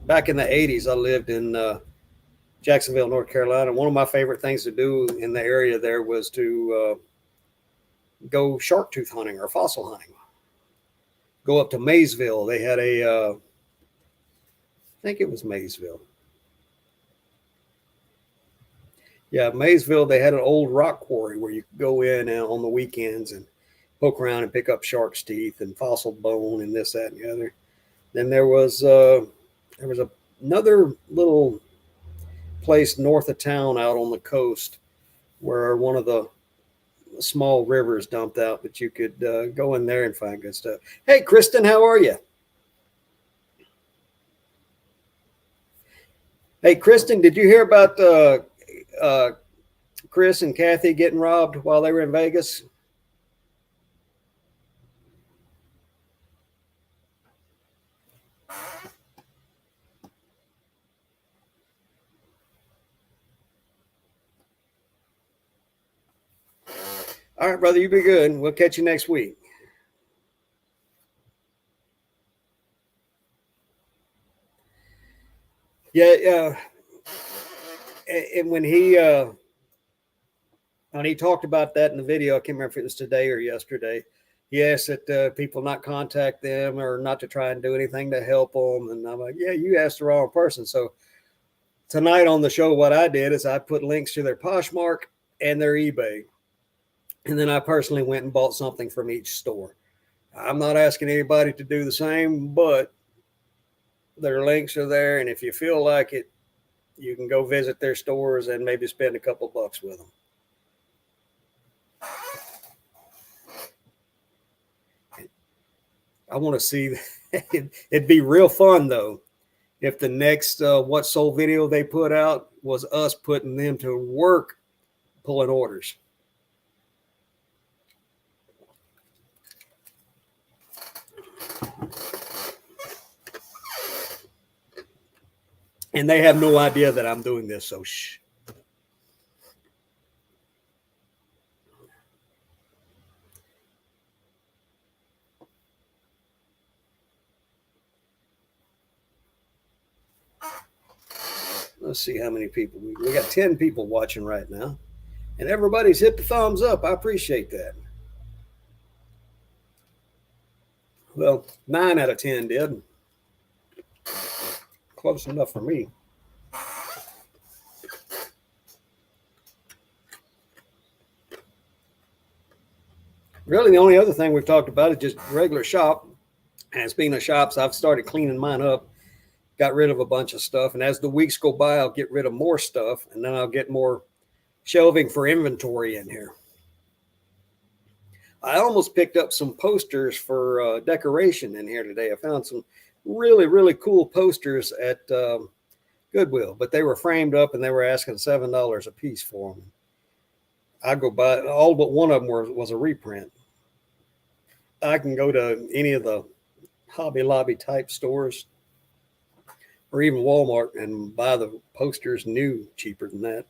Speaker 1: back in the 80s, I lived in Jacksonville, North Carolina. One of my favorite things to do in the area there was to go shark tooth hunting or fossil hunting. Go up to Maysville. They had I think it was Maysville. Yeah, Maysville, they had an old rock quarry where you could go in on the weekends and poke around and pick up shark's teeth and fossil bone and this, that, and the other. Then there was another little place north of town out on the coast where one of the small rivers dumped out, but you could go in there and find good stuff. Hey, Kristen, how are you? Hey, Kristen, did you hear about Chris and Kathy getting robbed while they were in Vegas? All right, brother, you be good. We'll catch you next week. Yeah, and when he talked about that in the video, I can't remember if it was today or yesterday. He asked that people not contact them or not to try and do anything to help them. And I'm like, yeah, you asked the wrong person. So tonight on the show, what I did is I put links to their Poshmark and their eBay. And then I personally went and bought something from each store. I'm not asking anybody to do the same, but their links are there. And if you feel like it, you can go visit their stores and maybe spend a couple bucks with them. I want to see. It'd be real fun though if the next What Sold video they put out was us putting them to work pulling orders. And they have no idea that I'm doing this, so shh. Let's see how many people. We got 10 people watching right now. And everybody's hit the thumbs up. I appreciate that. Well, 9 out of 10 did. Close enough for me. Really, the only other thing we've talked about is just regular shop. And speaking of shops, I've started cleaning mine up. Got rid of a bunch of stuff. And as the weeks go by, I'll get rid of more stuff. And then I'll get more shelving for inventory in here. I almost picked up some posters for decoration in here today. I found some really, really cool posters at Goodwill, but they were framed up and they were asking $7 a piece for them. I go buy all but one of them was a reprint. I can go to any of the Hobby Lobby type stores or even Walmart and buy the posters new cheaper than that.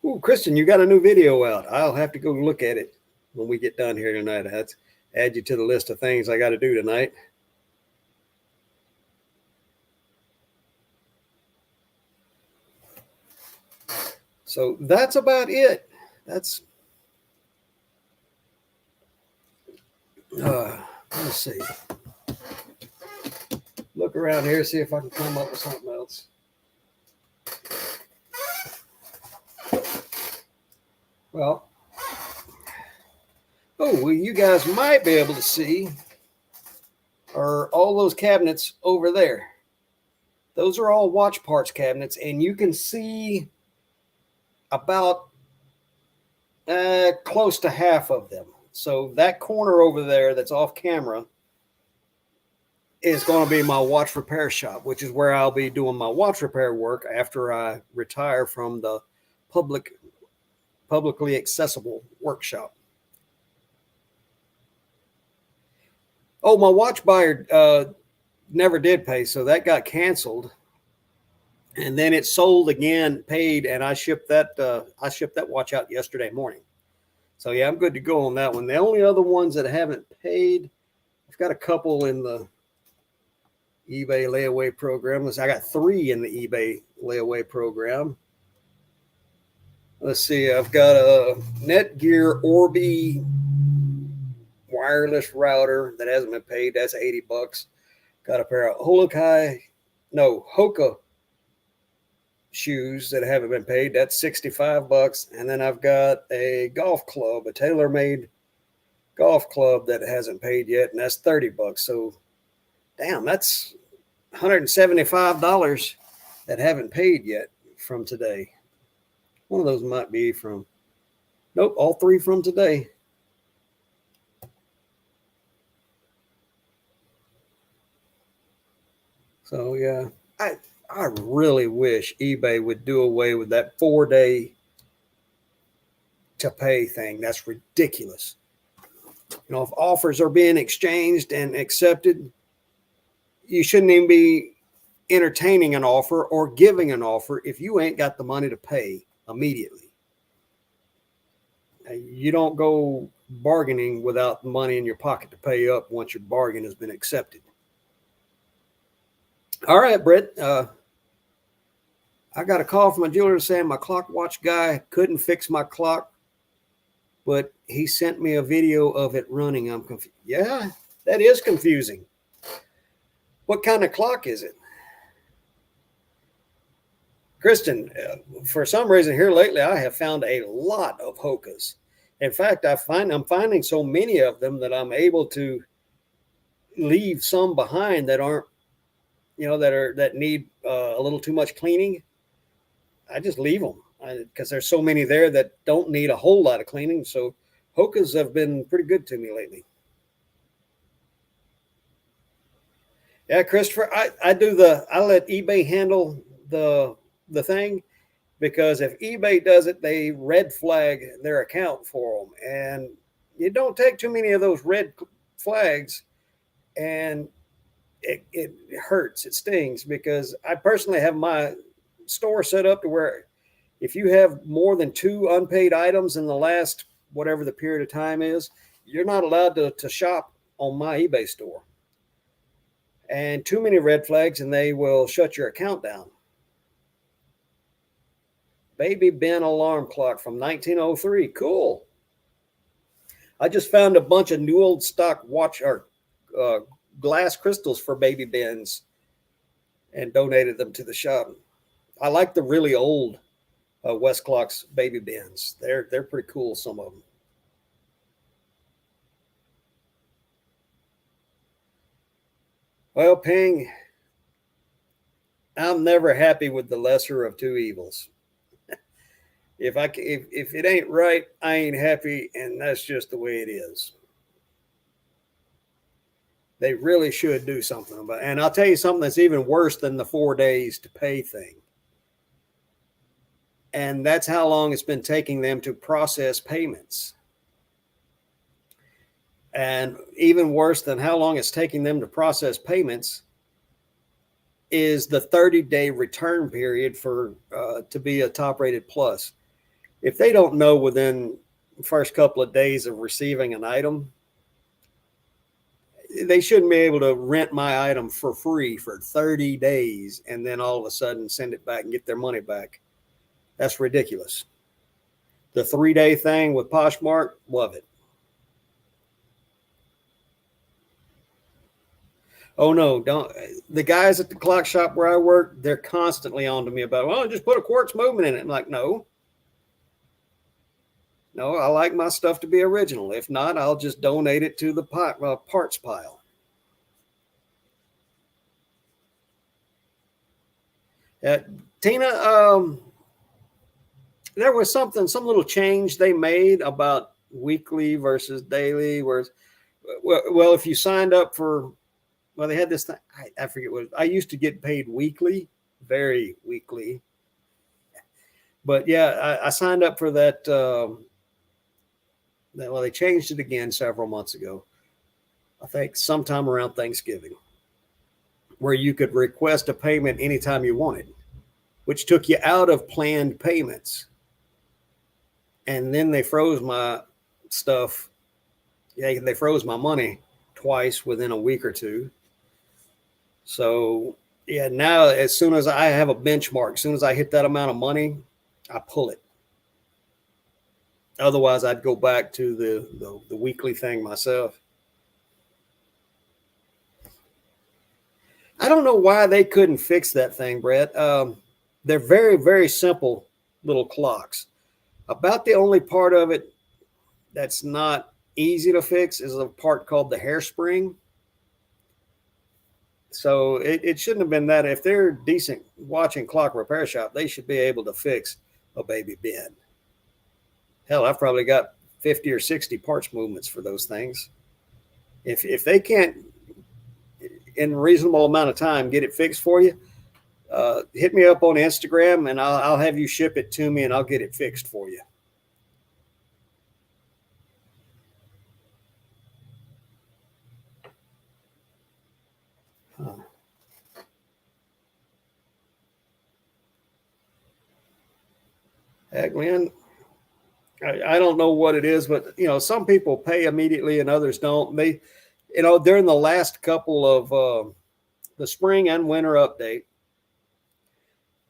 Speaker 1: Ooh, Kristen, you got a new video out. I'll have to go look at it when we get done here tonight. That's add you to the list of things I got to do tonight. So that's about it. That's let's see. Look around here, see if I can come up with something else. Well, you guys might be able to see are all those cabinets over there. Those are all watch parts cabinets, and you can see about close to half of them. So that corner over there that's off camera is going to be my watch repair shop, which is where I'll be doing my watch repair work after I retire from the publicly accessible workshop. Oh, my watch buyer never did pay, so that got canceled. And then it sold again, paid, and I shipped that watch out yesterday morning. So yeah, I'm good to go on that one. The only other ones that haven't paid, I've got a couple in the eBay layaway program. I got 3 in the eBay layaway program. Let's see, I've got a Netgear Orbi wireless router that hasn't been paid. That's $80. Got a pair of Hoka shoes that haven't been paid. That's $65. And then I've got a golf club, a tailor-made golf club that hasn't paid yet, and that's $30. So, damn, that's $175 that haven't paid yet from today. One of those might be from, nope, all 3 from today. So yeah, I really wish eBay would do away with that 4 day to pay thing. That's ridiculous. You know, if offers are being exchanged and accepted, you shouldn't even be entertaining an offer or giving an offer if you ain't got the money to pay immediately. You don't go bargaining without money in your pocket to pay up once your bargain has been accepted. All right, Brett. I got a call from a jeweler saying my clock watch guy couldn't fix my clock, but he sent me a video of it running. I'm confused. Yeah, that is confusing. What kind of clock is it? Kristen, for some reason here lately, I have found a lot of Hokas. In fact, I'm finding so many of them that I'm able to leave some behind that aren't, that need a little too much cleaning. I just leave them because there's so many there that don't need a whole lot of cleaning. So Hokas have been pretty good to me lately. Yeah, Christopher, I let eBay handle the thing, because if eBay does it, they red flag their account for them, and you don't take too many of those red flags, and it hurts, it stings, because I personally have my store set up to where if you have more than 2 unpaid items in the last whatever the period of time is, you're not allowed to shop on my eBay store. And too many red flags and they will shut your account down. Baby Ben alarm clock from 1903. Cool. I just found a bunch of new old stock watch or glass crystals for Baby Ben's and donated them to the shop. I like the really old West Clocks Baby Ben's. They're pretty cool, some of them. Well, Ping, I'm never happy with the lesser of two evils. If it ain't right, I ain't happy, and that's just the way it is. They really should do something about it. And I'll tell you something that's even worse than the 4 days to pay thing. And that's how long it's been taking them to process payments. And even worse than how long it's taking them to process payments is the 30-day return period for to be a top rated plus. If they don't know within the first couple of days of receiving an item, they shouldn't be able to rent my item for free for 30 days and then all of a sudden send it back and get their money back. That's ridiculous. The 3-day thing with Poshmark, love it. Oh no, don't. The guys at the clock shop where I work, they're constantly on to me about, well, just put a quartz movement in it. I'm like, no, I like my stuff to be original. If not, I'll just donate it to the parts pile. Uh, Tina, there was some little change they made about weekly versus daily. Whereas, well, if you signed up for, well, they had this thing. I forget what I used to get paid weekly, very weekly. But yeah, I signed up for that. Well, they changed it again several months ago. I think sometime around Thanksgiving, where you could request a payment anytime you wanted, which took you out of planned payments. And then they froze my stuff. Yeah, they froze my money twice within a week or two. So yeah, now as soon as I have a benchmark, as soon as I hit that amount of money, I pull it. Otherwise, I'd go back to the weekly thing myself. I don't know why they couldn't fix that thing, Brett. They're very, very simple little clocks. About the only part of it that's not easy to fix is a part called the hairspring. So it shouldn't have been that. If they're decent watching clock repair shop, they should be able to fix a Baby Ben. Hell, I've probably got 50 or 60 parts movements for those things. If they can't, in a reasonable amount of time, get it fixed for you, hit me up on Instagram and I'll have you ship it to me and I'll get it fixed for you. Huh. Heck, man, I don't know what it is, but some people pay immediately and others don't. They, during the last couple of the spring and winter update,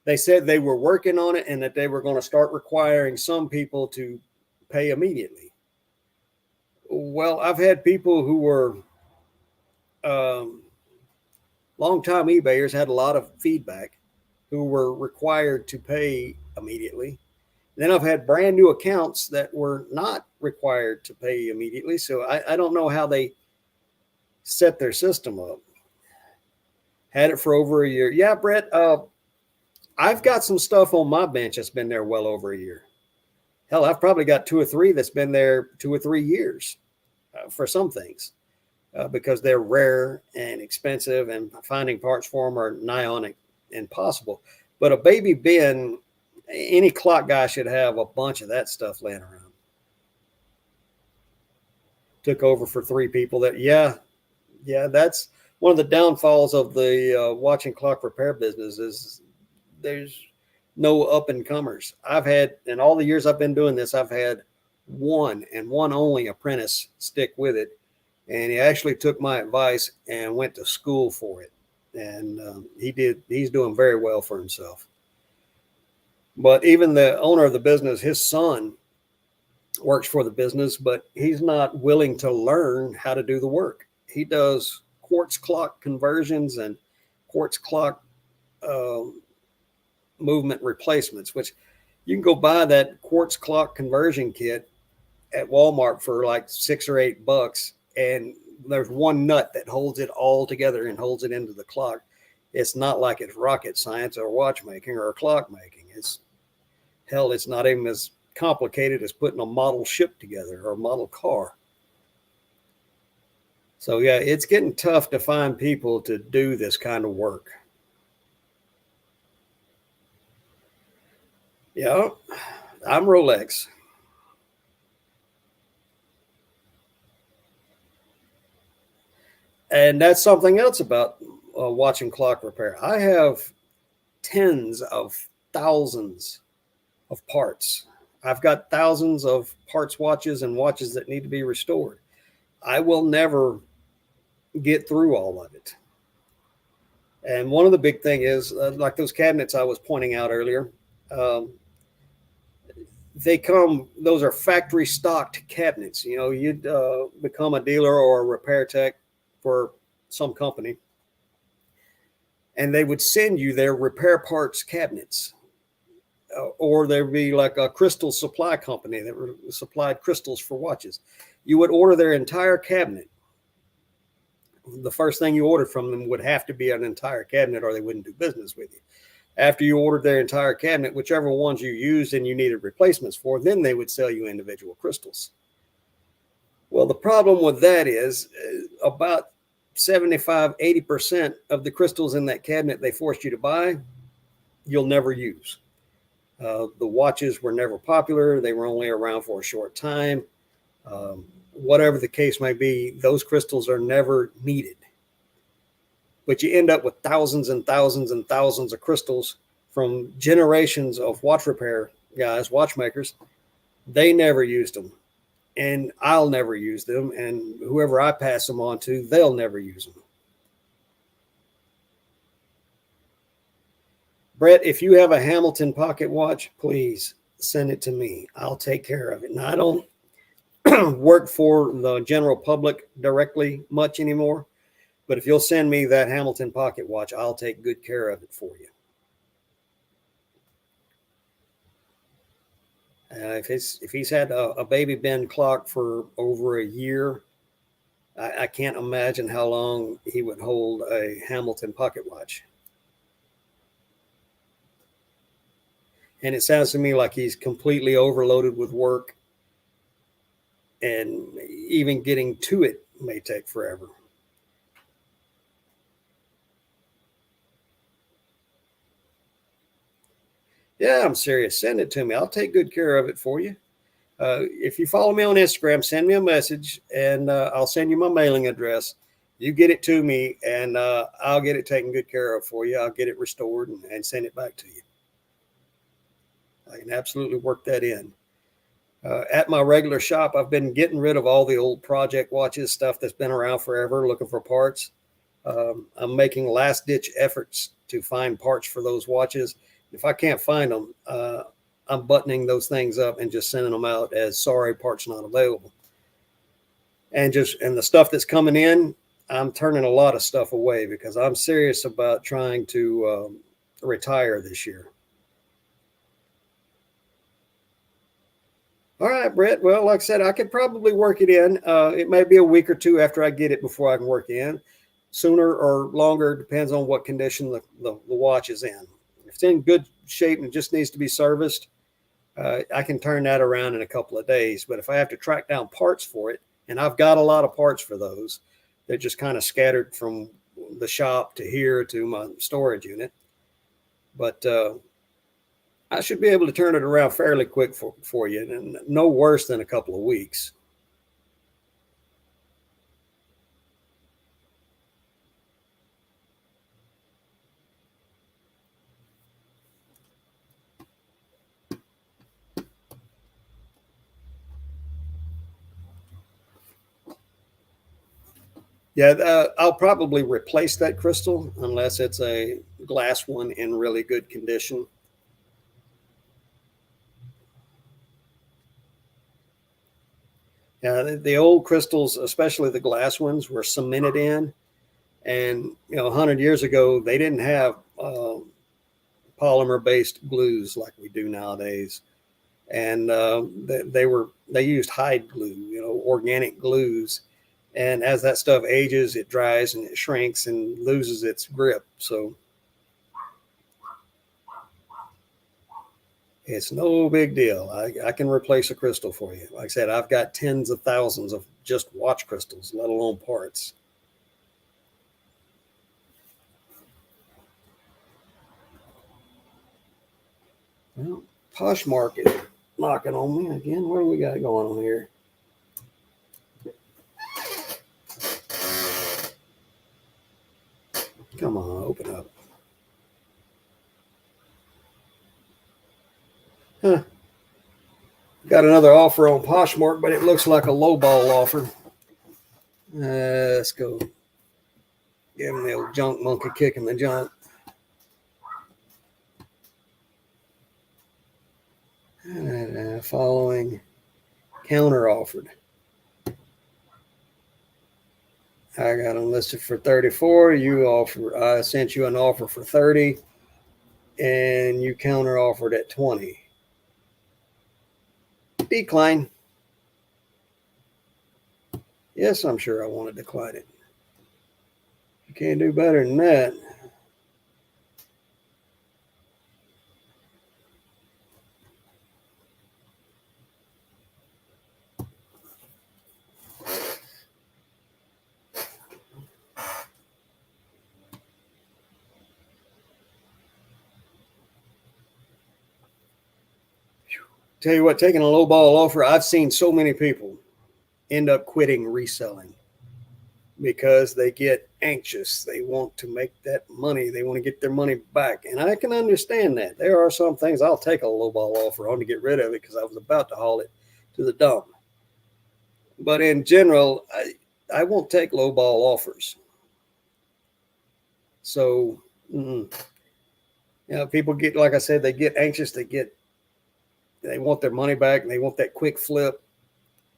Speaker 1: they said they were working on it and that they were going to start requiring some people to pay immediately. Well, I've had people who were longtime eBayers, had a lot of feedback, who were required to pay immediately. Then I've had brand new accounts that were not required to pay immediately. So I don't know how they set their system up. Had it for over a year. Yeah, Brett, I've got some stuff on my bench that's been there well over a year. Hell, I've probably got 2 or 3 that's been there 2 or 3 years for some things because they're rare and expensive and finding parts for them are nigh on impossible. But a baby bin, any clock guy should have a bunch of that stuff laying around. Took over for 3 people that, yeah, that's one of the downfalls of the watching clock repair business is there's no up and comers. I've had, in all the years I've been doing this, I've had one and one only apprentice stick with it. And he actually took my advice and went to school for it. And he's doing very well for himself. But even the owner of the business, his son works for the business, but he's not willing to learn how to do the work. He does quartz clock conversions and quartz clock movement replacements, which you can go buy that quartz clock conversion kit at Walmart for like $6 or $8. And there's one nut that holds it all together and holds it into the clock. It's not like it's rocket science or watchmaking or clock making. It's not even as complicated as putting a model ship together or a model car. So yeah, it's getting tough to find people to do this kind of work. Yeah, I'm Rolex. And that's something else about watching clock repair. I have tens of thousands of parts. I've got thousands of parts watches and watches that need to be restored. I will never get through all of it. And one of the big thing is like those cabinets I was pointing out earlier. Those are factory stocked cabinets. You'd become a dealer or a repair tech for some company, and they would send you their repair parts cabinets. Or there'd be like a crystal supply company that supplied crystals for watches. You would order their entire cabinet. The first thing you ordered from them would have to be an entire cabinet or they wouldn't do business with you. After you ordered their entire cabinet, whichever ones you used and you needed replacements for, then they would sell you individual crystals. Well, the problem with that is about 75, 80% of the crystals in that cabinet they forced you to buy, you'll never use. The watches were never popular. They were only around for a short time. Whatever the case may be, those crystals are never needed. But you end up with thousands and thousands and thousands of crystals from generations of watch repair guys, watchmakers. They never used them. And I'll never use them. And whoever I pass them on to, they'll never use them. Brett, if you have a Hamilton pocket watch, please send it to me. I'll take care of it. And I don't work for the general public directly much anymore. But if you'll send me that Hamilton pocket watch, I'll take good care of it for you. If he's had a baby bin clock for over a year, I can't imagine how long he would hold a Hamilton pocket watch. And it sounds to me like he's completely overloaded with work, and even getting to it may take forever. Yeah, I'm serious. Send it to me. I'll take good care of it for you. If you follow me on Instagram, send me a message and I'll send you my mailing address. You get it to me and I'll get it taken good care of for you. I'll get it restored and send it back to you. I can absolutely work that in. At my regular shop, I've been getting rid of all the old project watches, stuff that's been around forever, looking for parts. I'm making last ditch efforts to find parts for those watches. If I can't find them, I'm buttoning those things up and just sending them out as sorry, parts not available. And the stuff that's coming in, I'm turning a lot of stuff away because I'm serious about trying to retire this year. All right, Brett. Well, like I said, I could probably work it in. It may be a week or two after I get it before I can work it in. Sooner or longer, depends on what condition the watch is in. If it's in good shape and just needs to be serviced, I can turn that around in a couple of days. But if I have to track down parts for it, and I've got a lot of parts for those, they're just kind of scattered from the shop to here to my storage unit. But I should be able to turn it around fairly quick for you, and no worse than a couple of weeks. Yeah, I'll probably replace that crystal unless it's a glass one in really good condition. Yeah, the old crystals, especially the glass ones, were cemented in, and 100 years ago they didn't have polymer-based glues like we do nowadays, and they used hide glue, organic glues, and as that stuff ages, it dries and it shrinks and loses its grip. So it's no big deal. I can replace a crystal for you. Like I said, I've got tens of thousands of just watch crystals, let alone parts. Well, Poshmark is knocking on me again. What do we got going on here? Come on, open up. Huh. Got another offer on Poshmark, but it looks like a lowball offer. Let's go. Give him the old junk monkey kick in the junk. Following counter offered. I got them listed for 34. I sent you an offer for 30, and you counter offered at 20. Decline. Yes, I'm sure I want to decline it. You can't do better than that. Tell you what, taking a low ball offer, I've seen so many people end up quitting reselling because they get anxious. They want to make that money. They want to get their money back. And I can understand that. There are some things I'll take a low ball offer on to get rid of it because I was about to haul it to the dump. But in general, I won't take low ball offers. So, people get, like I said, they get anxious. They want their money back and they want that quick flip.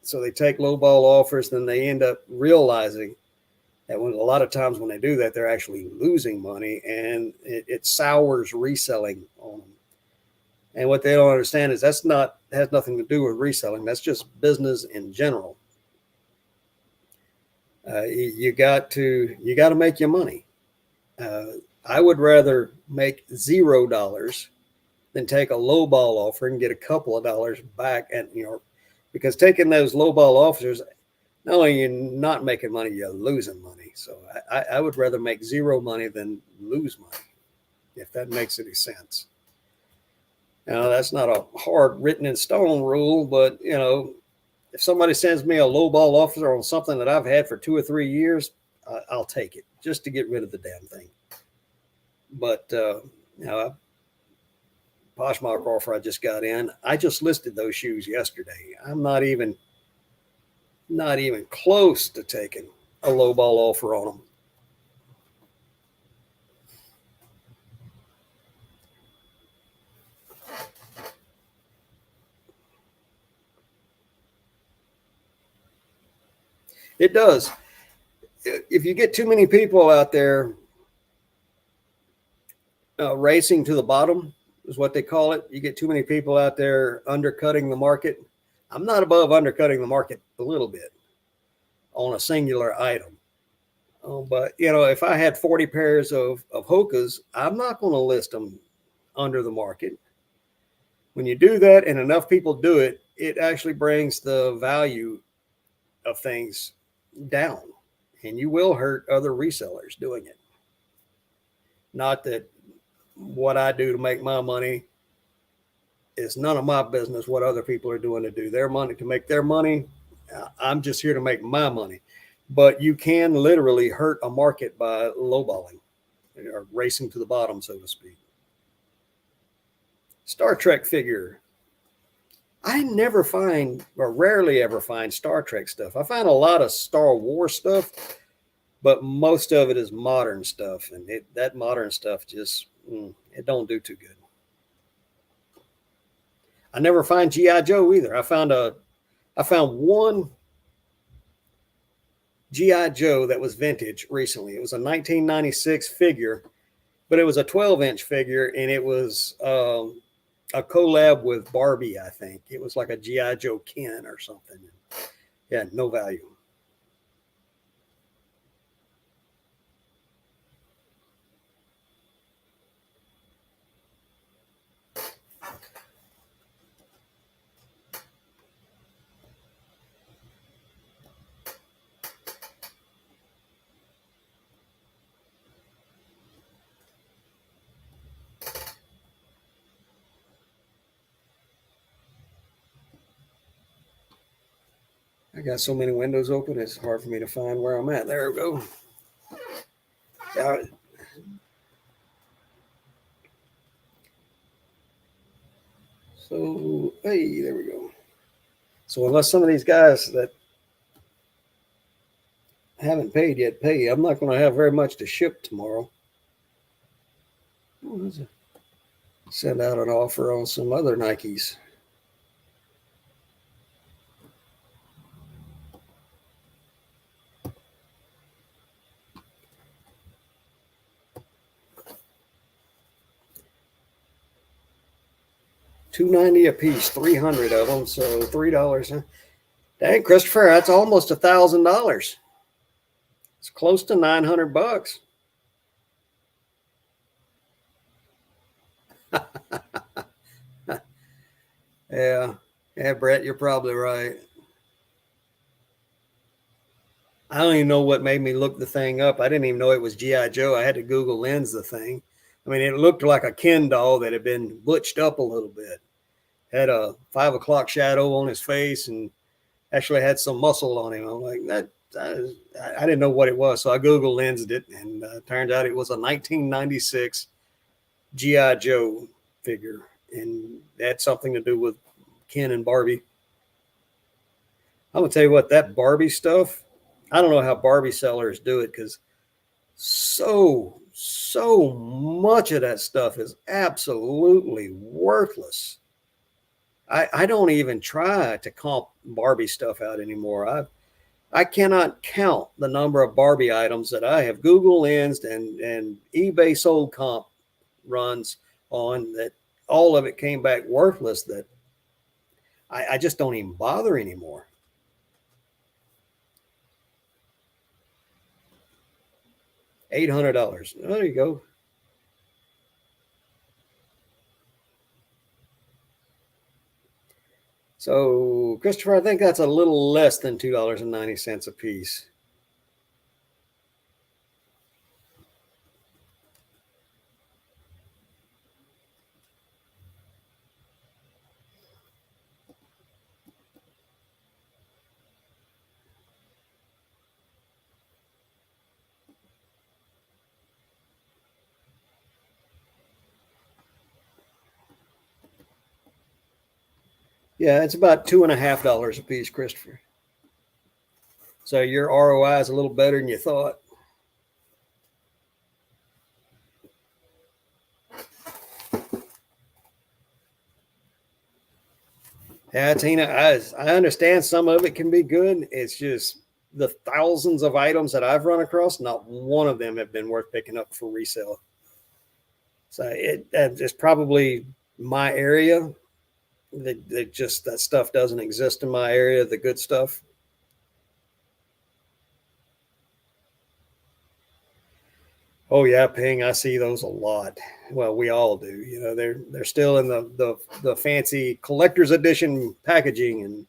Speaker 1: So they take low ball offers. Then they end up realizing that a lot of times when they do that, they're actually losing money, and it sours reselling on them. And what they don't understand is has nothing to do with reselling. That's just business in general. You got to make your money. I would rather make $0 than take a low ball offer and get a couple of dollars back. And because taking those low ball offers, not only you're not making money, you're losing money. So I would rather make zero money than lose money, if that makes any sense. Now, that's not a hard written in stone rule, but if somebody sends me a lowball offer on something that I've had for 2 or 3 years, I'll take it just to get rid of the damn thing. But Poshmark offer I just got in, I just listed those shoes yesterday. I'm not even close to taking a lowball offer on them. It does. If you get too many people out there racing to the bottom, is what they call it. You get too many people out there undercutting the market. I'm not above undercutting the market a little bit on a singular item. But if I had 40 pairs of Hokas, I'm not going to list them under the market. When you do that and enough people do it, it actually brings the value of things down, and you will hurt other resellers doing it. Not that what I do to make my money is none of my business what other people are doing to do their money, to make their money. I'm just here to make my money. But you can literally hurt a market by lowballing or racing to the bottom, so to speak. Star Trek figure. I never find, or rarely ever find, Star Trek stuff. I find a lot of Star Wars stuff, but most of it is modern stuff, and that modern stuff just it don't do too good. I never find GI Joe either. I found one GI Joe that was vintage recently. It was a 1996 figure, but it was a 12-inch figure, and it was a collab with Barbie. I think it was like a GI Joe Ken or something. Yeah, no value. I got so many windows open, it's hard for me to find where I'm at. There we go. So, hey, there we go. So, unless some of these guys that haven't paid yet pay, I'm not going to have very much to ship tomorrow. Send out an offer on some other Nikes. $290 a piece, 300 of them, so $3. Dang, Christopher, that's almost $1,000. It's close to $900. Yeah, Brett, you're probably right. I don't even know what made me look the thing up. I didn't even know it was GI Joe. I had to Google lens the thing. I mean, it looked like a Ken doll that had been butched up a little bit. Had a 5 o'clock shadow on his face and actually had some muscle on him. I'm like, I didn't know what it was. So I Google lensed it, and turns out it was a 1996 GI Joe figure, and that had something to do with Ken and Barbie. I'm gonna tell you what, that Barbie stuff. I don't know how Barbie sellers do it, because so much of that stuff is absolutely worthless. I don't even try to comp Barbie stuff out anymore. I cannot count the number of Barbie items that I have Google lensed and eBay sold comp runs on, that all of it came back worthless, that I just don't even bother anymore. $800. There you go. So, Christopher, I think that's a little less than $2.90 a piece. Yeah, it's about $2.50 a piece, Christopher. So your ROI is a little better than you thought. Yeah, Tina, I understand some of it can be good. It's just the thousands of items that I've run across, not one of them have been worth picking up for resale. So it's probably my area. They just that stuff doesn't exist in my area. The good stuff. Oh yeah, ping. I see those a lot. Well, we all do. You know, they're still in the fancy collector's edition packaging, and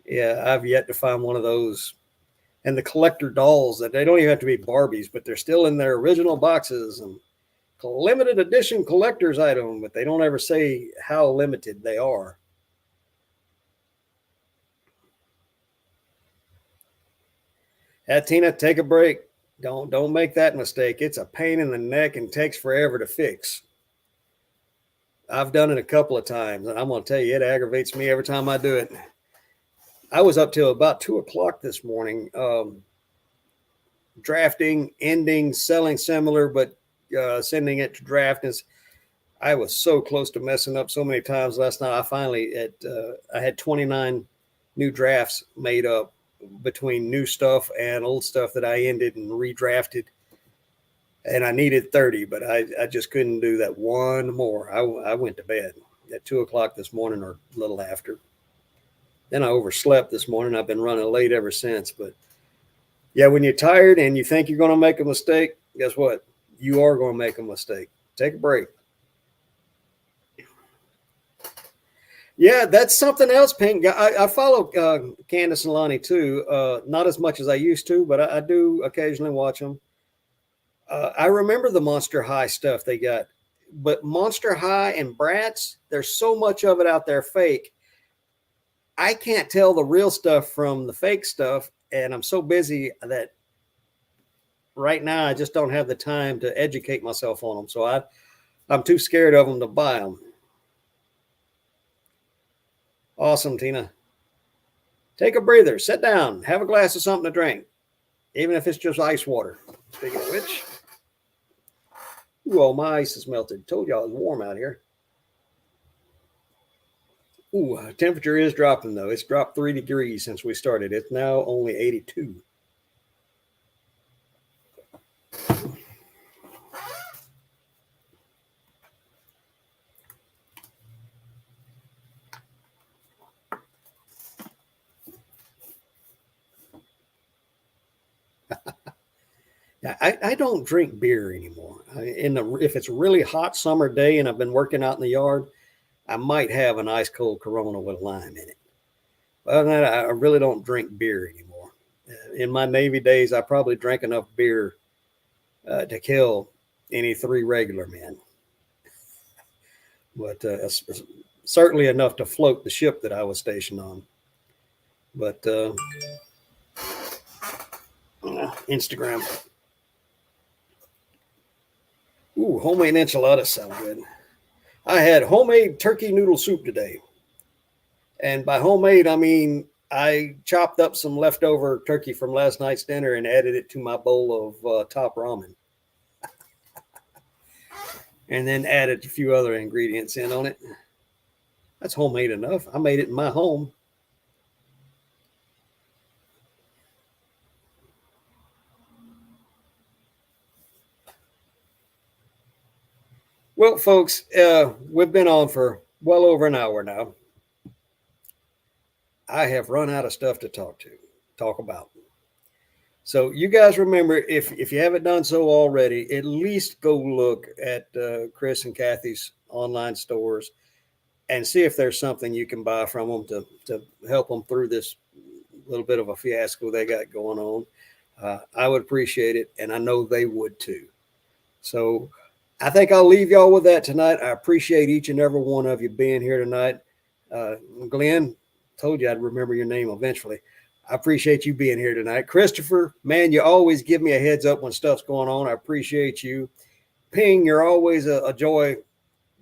Speaker 1: yeah, I've yet to find one of those. And the collector dolls that they don't even have to be Barbies, but they're still in their original boxes and limited edition collector's item, but they don't ever say how limited they are. Tina, take a break. Don't make that mistake. It's a pain in the neck and takes forever to fix. I've done it a couple of times, and I'm going to tell you, it aggravates me every time I do it. I was up till about 2 o'clock this morning, drafting, ending, selling similar, but sending it to draft. I was so close to messing up so many times last night. I finally I had 29 new drafts made up between new stuff and old stuff that I ended and redrafted. And I needed 30, but I just couldn't do that one more. I went to bed at 2 o'clock this morning or a little after. Then I overslept this morning. I've been running late ever since. But yeah, when you're tired and you think you're going to make a mistake, guess what? You are going to make a mistake. Take a break. Yeah, that's something else, Pink. I follow Candace and Lonnie too. Not as much as I used to, but I do occasionally watch them. I remember the Monster High stuff they got, but Monster High and Bratz, there's so much of it out there fake. I can't tell the real stuff from the fake stuff, and I'm so busy that right now I just don't have the time to educate myself on them. So I'm too scared of them to buy them. Awesome, Tina. Take a breather, sit down, have a glass of something to drink, even if it's just ice water. Speaking of which, ooh, all my ice is melted. Told y'all it was warm out here. Ooh, temperature is dropping though. It's dropped 3 degrees since we started. It's now only 82. I don't drink beer anymore. If it's a really hot summer day and I've been working out in the yard, I might have an ice cold Corona with lime in it. Other than that, I really don't drink beer anymore. In my Navy days, I probably drank enough beer to kill any 3 regular men, but certainly enough to float the ship that I was stationed on. But Instagram. Ooh, homemade enchiladas sound good. I had homemade turkey noodle soup today. And by homemade, I mean I chopped up some leftover turkey from last night's dinner and added it to my bowl of top ramen. And then added a few other ingredients in on it. That's homemade enough. I made it in my home. Well, folks, we've been on for well over an hour now. I have run out of stuff to talk about. So you guys remember, if you haven't done so already, at least go look at Chris and Kathy's online stores and see if there's something you can buy from them to help them through this little bit of a fiasco they got going on. I would appreciate it, and I know they would too. So I think I'll leave y'all with that tonight. I appreciate each and every one of you being here tonight. Glenn, told you I'd remember your name eventually. I appreciate you being here tonight. Christopher, man, you always give me a heads up when stuff's going on. I appreciate you. Ping, you're always a joy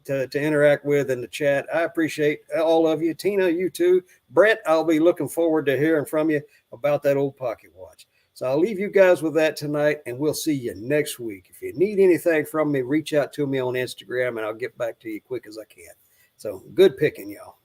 Speaker 1: to interact with in the chat. I appreciate all of you. Tina, you too. Brett, I'll be looking forward to hearing from you about that old pocket watch. So I'll leave you guys with that tonight, and we'll see you next week. If you need anything from me, reach out to me on Instagram, and I'll get back to you quick as I can. So good picking, y'all.